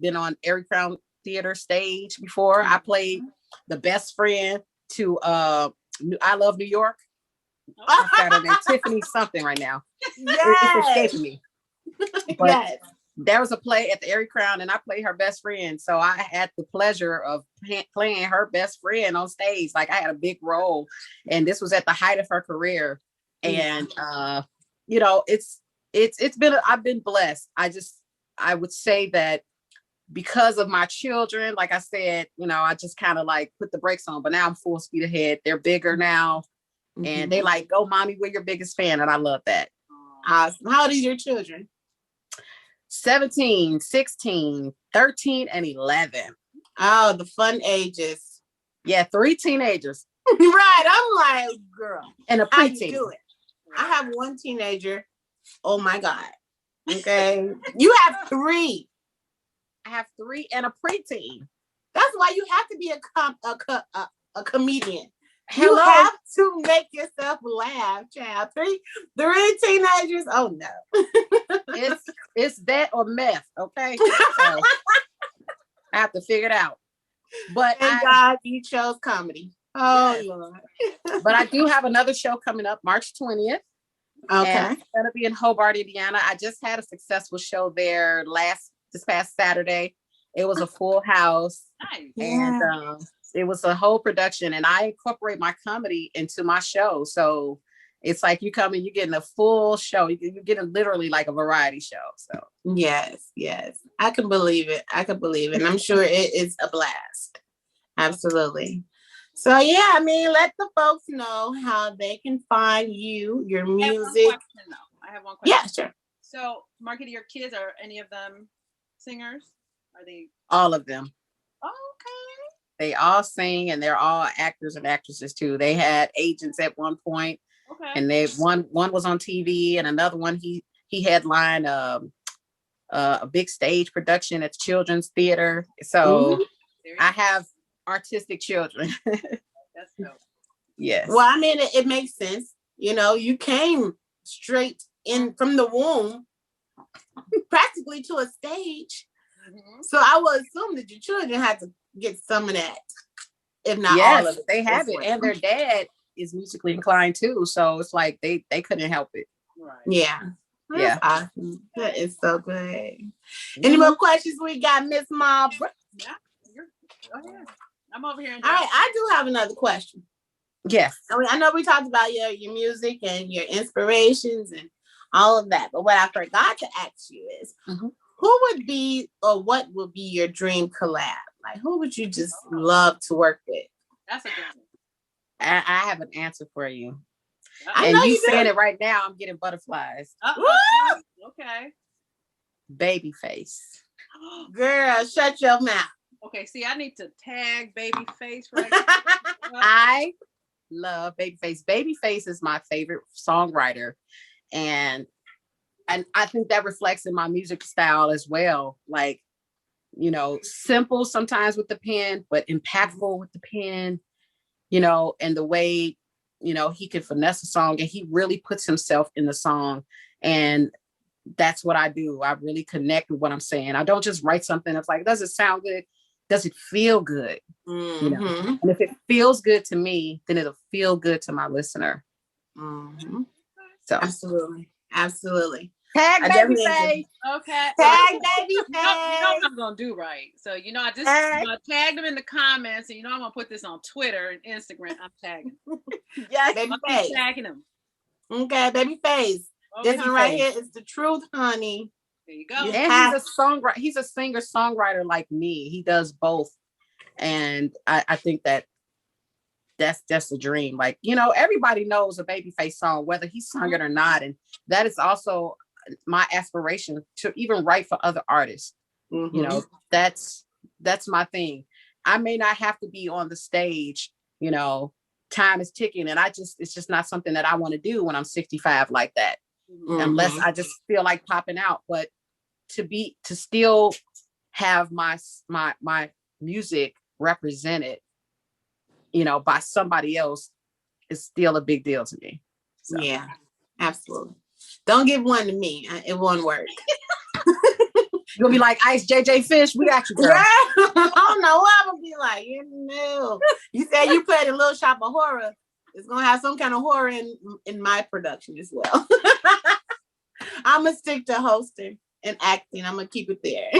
been on Eric Crown Theater stage before. I played the best friend to I Love New York. I started at Tiffany something right now. It's escaping me. But there was a play at the Eric Crown and I played her best friend. So I had the pleasure of playing her best friend on stage. Like I had a big role and this was at the height of her career. And I've been blessed. I would say that because of my children, like I said, I just kind of like put the brakes on, but now I'm full speed ahead. They're bigger now and they like, go mommy, we're your biggest fan. And I love that. Awesome. How old are your children? 17, 16, 13, and 11. Oh, the fun ages. Yeah, 3 teenagers. Right. I'm like, girl. And a preteen. Do it. I have 1 teenager. Oh my God. Okay. You have 3. I have 3 and a preteen. That's why you have to be a comedian. Hello. You have to make yourself laugh, child. 3 teenagers. Oh no. It's that or meth. Okay. So, I have to figure it out. But thank God you chose comedy. Oh yes. Lord. But I do have another show coming up March 20th. Okay. And it's gonna be in Hobart, Indiana. I just had a successful show there this past Saturday. It was a full house. Nice. And it was a whole production and I incorporate my comedy into my show. So it's like you come and you're getting a full show. You're getting literally like a variety show. So yes. I can believe it. And I'm sure it is a blast. Absolutely. So yeah, I mean, let the folks know how they can find you, your music. I have one question. Yeah, sure. So, Marquita, your kids, are any of them singers? Are they? All of them. Oh, okay. They all sing and they're all actors and actresses too. They had agents at one point. Okay. And one was on TV and another one he headlined a big stage production at the Children's Theater. So I have artistic children. That's dope. Yes. Well, I mean, it makes sense. You came straight in from the womb, practically to a stage. So I would assume that your children had to get some of that, if not all of it. They have it, and their dad is musically inclined too. So it's like they couldn't help it. Right. Yeah. That's awesome. That is so good. Any more questions we got, Miss Margaret? Yeah. Go ahead. I'm over here. All right, I do have another question. Yes. I know we talked about your music and your inspirations and all of that, but what I forgot to ask you is, who would be or what would be your dream collab? Like, who would you just love to work with? That's a good one. I have an answer for you. I and know you you saying do. it right now, I'm getting butterflies. Okay. Babyface. Girl, shut your mouth. Okay, see, I need to tag Babyface right now. I love Babyface. Babyface is my favorite songwriter. And I think that reflects in my music style as well. Like, you know, simple sometimes with the pen, but impactful with the pen, you know, and the way, you know, he can finesse a song and he really puts himself in the song. And that's what I do. I really connect with what I'm saying. I don't just write something that's like, does it sound good? Does it feel good? You know, and if it feels good to me, then it'll feel good to my listener. So absolutely. Tag Babyface. Okay. Tag Babyface. You know what I'm gonna do, right? So I tagged them in the comments, and you know I'm gonna put this on Twitter and Instagram. I'm tagging. Yes, Babyface. Tagging them. Okay, Babyface. This one right here is the truth, honey. There you go. And he's a songwriter. He's a singer-songwriter like me. He does both, and I think that's just a dream. Like, you know, everybody knows a Babyface song, whether he sung it or not, and that is also my aspiration to even write for other artists. You know, that's my thing. I may not have to be on the stage, you know, time is ticking, and it's just not something that I want to do when I'm 65 like that, unless I just feel like popping out. But to still have my music represented, you know, by somebody else is still a big deal to me. So. Yeah, absolutely. Don't give one to me. It won't work. You'll be like, Ice JJ Fish, we got you, girl. I don't know what I'm gonna be like. You know, you said you played a Little Shop of Horror. It's gonna have some kind of horror in my production as well. I'm gonna stick to hosting and acting. I'm gonna keep it there.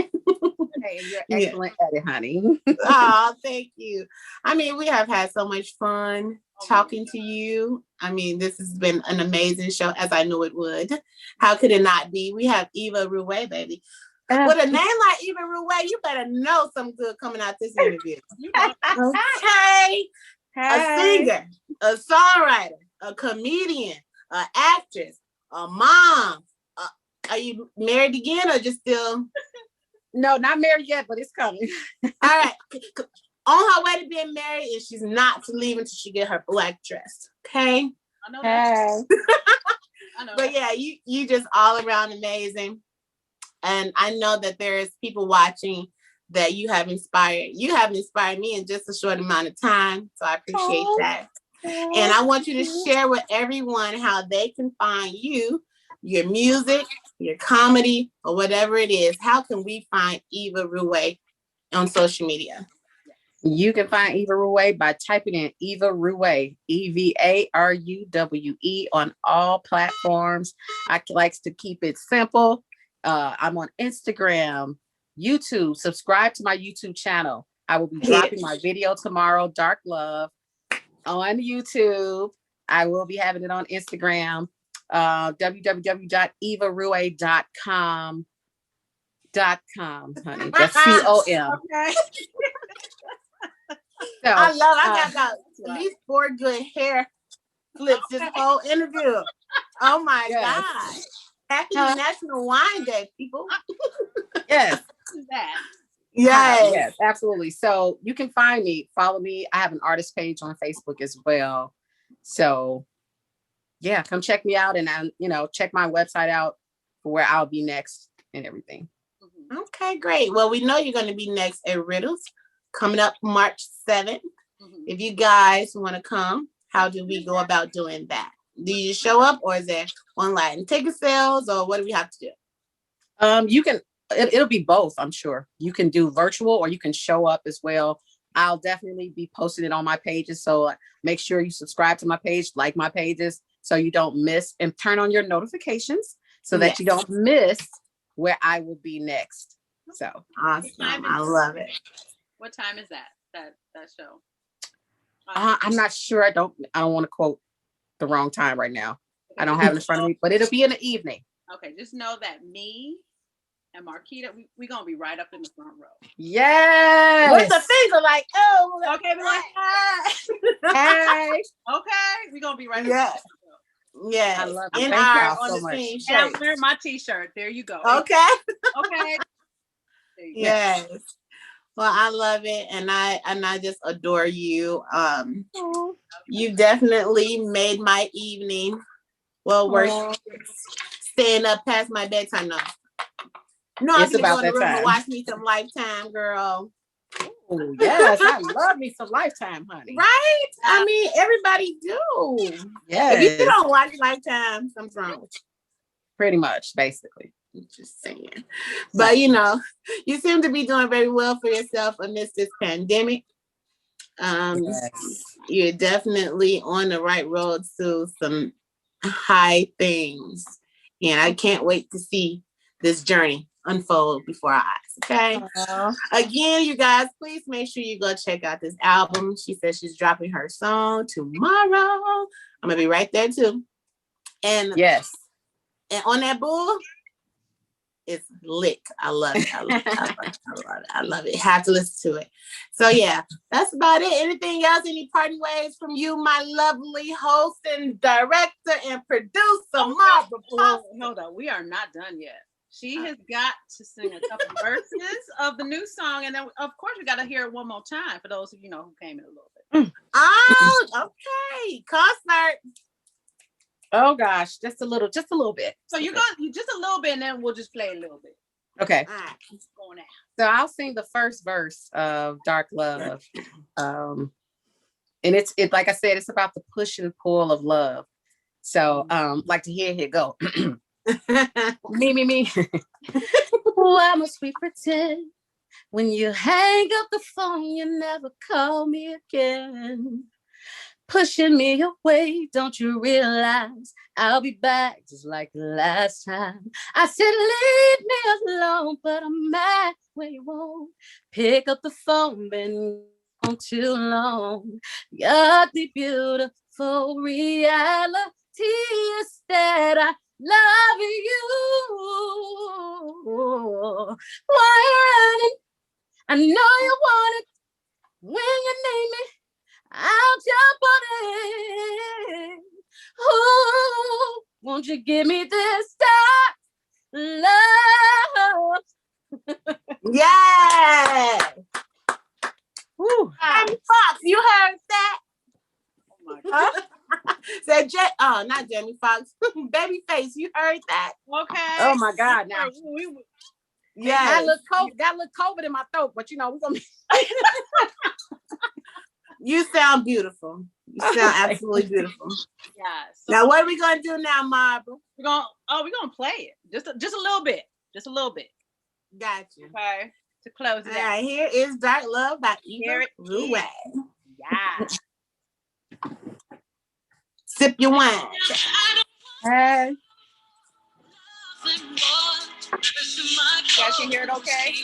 Hey, you're excellent at it, honey. Oh, thank you. I mean, we have had so much fun talking to you. I mean, this has been an amazing show, as I knew it would. How could it not be? We have Eva Ruwe, baby. With a name like Eva Ruwe, you better know something good coming out this interview. Okay. A singer, a songwriter, a comedian, an actress, a mom. Are you married again or just still? No, not married yet, but it's coming. All right. On her way to being married, and she's not to leave until she get her black dress. Okay. I know that. I know. But yeah, you just all around amazing. And I know that there is people watching that you have inspired. You have inspired me in just a short amount of time. So I appreciate that. And I want you to share with everyone how they can find you, your music, your comedy, or whatever it is. How can we find Eva Ruwe on social media? You can find Eva Ruwe by typing in Eva Ruwe, EVARUWE on all platforms. I like to keep it simple. I'm on Instagram, YouTube. Subscribe to my YouTube channel. I will be dropping my video tomorrow, Dark Love, on YouTube. I will be having it on Instagram, www.evaruwe.com. honey. That's COM. Okay. So, I got about at least 4 good hair flips this whole interview. Oh my God. Happy National Wine Day, people. Yes. Yes, absolutely. So you can find me, follow me. I have an artist page on Facebook as well. So yeah, come check me out and check my website out for where I'll be next and everything. Okay, great. Well, we know you're going to be next at Riddles coming up March 7th. If you guys want to come, how do we go about doing that? Do you show up or is there online ticket sales or what do we have to do? You can, it'll be both, I'm sure. You can do virtual or you can show up as well. I'll definitely be posting it on my pages. So make sure you subscribe to my page, like my pages so you don't miss, and turn on your notifications so that you don't miss where I will be next. So awesome. I love it. What time is that show? I'm not sure. I don't want to quote the wrong time right now. I don't have it in front of me, but it'll be in the evening. Okay, just know that me and Marquita, we gonna be right up in the front row. Yes. With the finger like, oh, okay, be like, hey. Okay, we gonna be right up. Yeah. Yeah, I love it. In Thank our y'all so much. And I'm wearing my t-shirt. There you go. Okay. Okay. Yes. Well, I love it, and I just adore you. You definitely made my evening. Well, we're staying up past my bedtime now. No, I'm gonna go in the room and watch me some Lifetime, girl. Oh yes, I love me some Lifetime, honey. Right? I mean, everybody do. Yeah. If you don't watch Lifetime, something's wrong with you. Pretty much, basically. Just saying. But you know, you seem to be doing very well for yourself amidst this pandemic. You're definitely on the right road to some high things. And I can't wait to see this journey unfold before our eyes. Okay. Again, you guys, please make sure you go check out this album. She says she's dropping her song tomorrow. I'm gonna be right there too. And yes, and on that bull, it's lit. I love it. I love it. I love it. I love it. I love it. Have to listen to it. So yeah, that's about it. Anything else? Any parting ways from you, my lovely host and director and producer, Marva? Hold on. We are not done yet. She has got to sing a couple verses of the new song, and then of course we got to hear it one more time for those of you know who came in a little bit. Oh, okay. Concert. Oh gosh, just a little bit. So you just a little bit, and then we'll just play a little bit. Okay. All right, it's going out. So I'll sing the first verse of Dark Love, and it's like I said, it's about the push and pull of love. So like to hear it go. me. Why must we pretend when you hang up the phone, you never call me again? Pushing me away, don't you realize I'll be back just like the last time? I said leave me alone, but I'm mad when you won't pick up the phone. Been on too long. The ugly, beautiful reality is that I love you. Why you running? I know you want it. When you need me, I'll jump on it. Oh, won't you give me this time, love? Yeah. Fox, you heard that? Oh my God. Said not Jamie Foxx. Babyface, you heard that? Okay. Oh my God! Now, yeah, got a little COVID in my throat, but you know we're gonna be. You sound beautiful. You sound absolutely beautiful. Yes. Now, what are we gonna do now, Marva? We're gonna play it just a little bit, Gotcha. Okay. To close it out. All right, here is Dark Love by Eva Ruwe. Yeah. Sip your wine. Hey. You guys can hear it okay?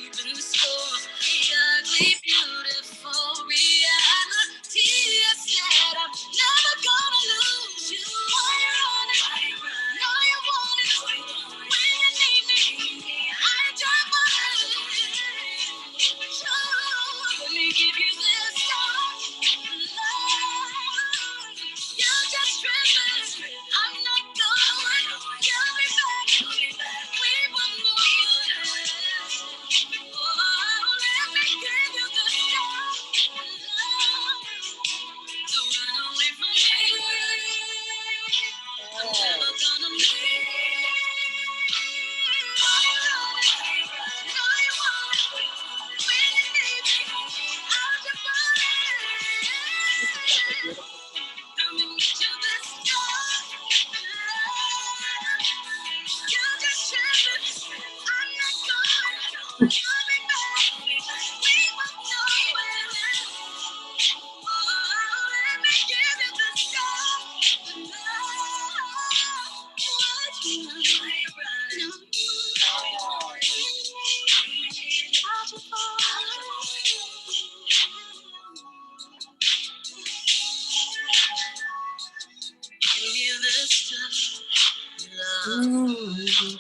Mm.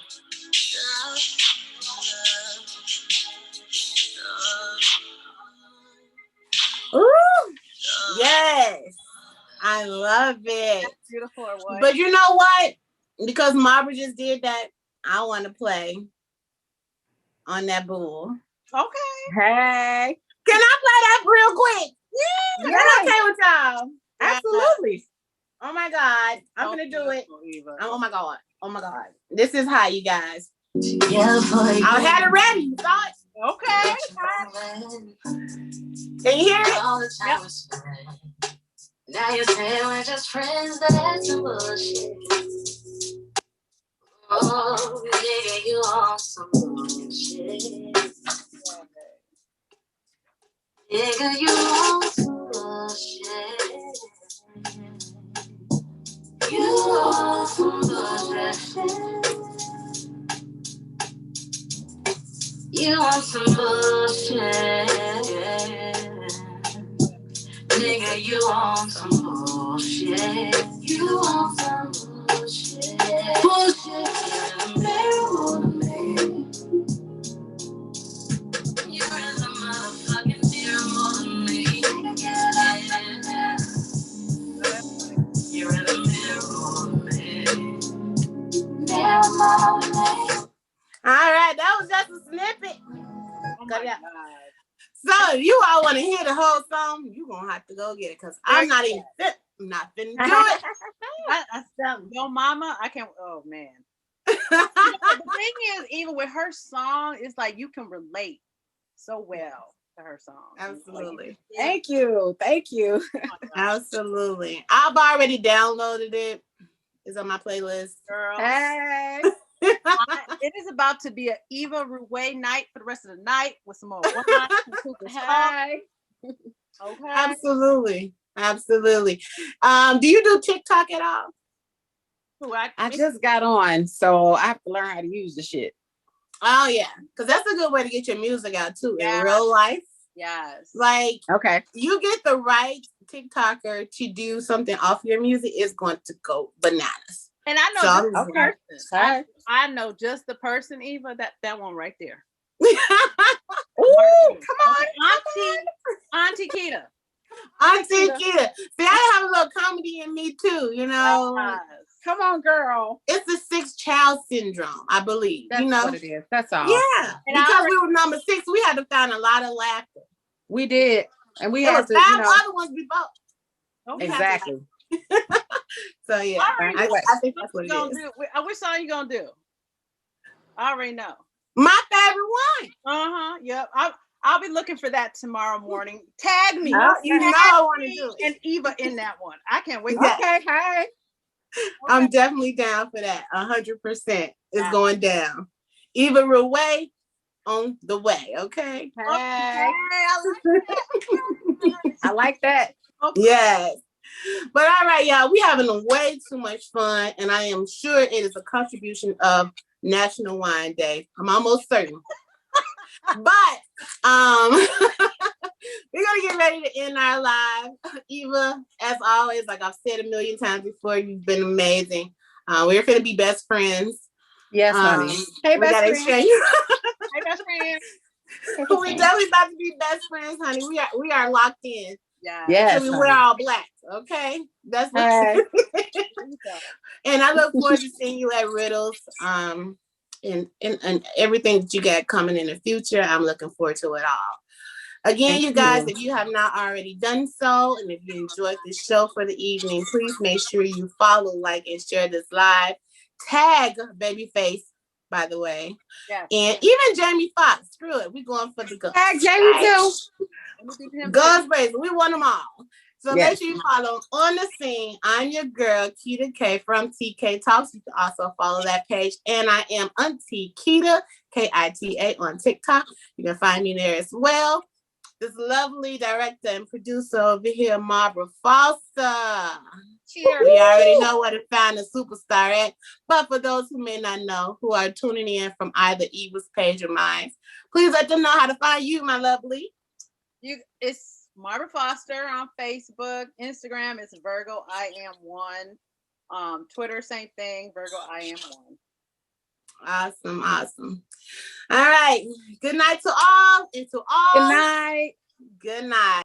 Ooh, yes. I love it. That's beautiful or what? But you know what? Because Marva just did that, I want to play on that bull. Okay. Hey. Can I play that real quick? Yeah. Is that okay with y'all? Absolutely. Oh my God. I'm gonna do it. Eva. Oh my God. Oh my God. This is how, you guys. Yeah, I had it ready. You saw it? Okay. Can you hear it? Yep. Now you say we're just friends, that's some bullshit. Oh, nigga, you on some bullshit. Nigga, you on some bullshit. You on some bullshit. You on some bullshit. Nigga, you on some bullshit. You on some bullshit. Bullshit. You're in the motherfucking mirror of me. You're in the mirror of me. Mirror of me. All right, that was just a snippet. Oh my God. So you all want to hear the whole song? You gonna have to go get it because I'm not even fit. I'm not finna do it. Yo, mama, I can't. Oh man. The thing is, even with her song, it's like you can relate so well to her song. Absolutely. Thank you. Thank you. Absolutely. I've already downloaded it. It's on my playlist. Girl. Hey. It is about to be an Eva Ruwe night for the rest of the night with some more wine. Hey. Okay. Absolutely. Absolutely. Do you do TikTok at all? I just got on, so I have to learn how to use the shit. Oh yeah, because that's a good way to get your music out too in Yes. real life. Yes. Like, okay, you get the right TikToker to do something off your music, is going to go bananas. And I know So, just okay. person. I know just the person, Eva, that one right there. Ooh, come on, Auntie Kita. Auntie Kita. See, I have a little comedy in me too, you know. Yes. Come on, girl. It's the 6th child syndrome, I believe. That's you know what it is. That's all. Yeah. And because we were number 6, we had to find a lot of laughter. We did. And we there had was to, 5 other ones before. Exactly. So yeah. Right. I think that's what it is. Which song you gonna do? I already know. My favorite one. Yep. I'll be looking for that tomorrow morning. Tag me. You know I want to do it. And Eva in that one. I can't wait. Yeah. Okay, hey. I'm definitely down for that. 100% is going down. Eva Ruwe on the way. Okay. Hey. I like that. Okay. Yes. But all right, y'all, we having way too much fun, and I am sure it is a contribution of National Wine Day. I'm almost certain. But we're gonna get ready to end our live. Eva, as always, like I've said a million times before, you've been amazing. We're gonna be best friends. Yes, honey. Hey, best friend. Hey, best friend. We definitely about to be best friends, honey. We are locked in. Yes. So we wear all black. Okay, that's what. And I look forward to seeing you at Riddles. And everything that you got coming in the future. I'm looking forward to it all. Again, you guys, if you have not already done so, and if you enjoyed this show for the evening, please make sure you follow, like, and share this live. Tag Babyface, by the way. Yes. And even Jamie Foxx. Screw it. We're going for the guns. Tag Jamie too. Guns blazing. We want them all. So make sure you follow On the Scene. I'm your girl, Kita K from TK Talks. You can also follow that page. And I am Auntie Kita, Kita, on TikTok. You can find me there as well. This lovely director and producer over here, Barbara Foster. Cheers. We already know where to find a superstar at. But for those who may not know, who are tuning in from either Eva's page or mine, please let them know how to find you, my lovely. It's Barbara Foster on Facebook. Instagram is Virgo I am one. Twitter, same thing. Virgo, I am one. Awesome. All right. Good night to all. And to all. Good night. Good night.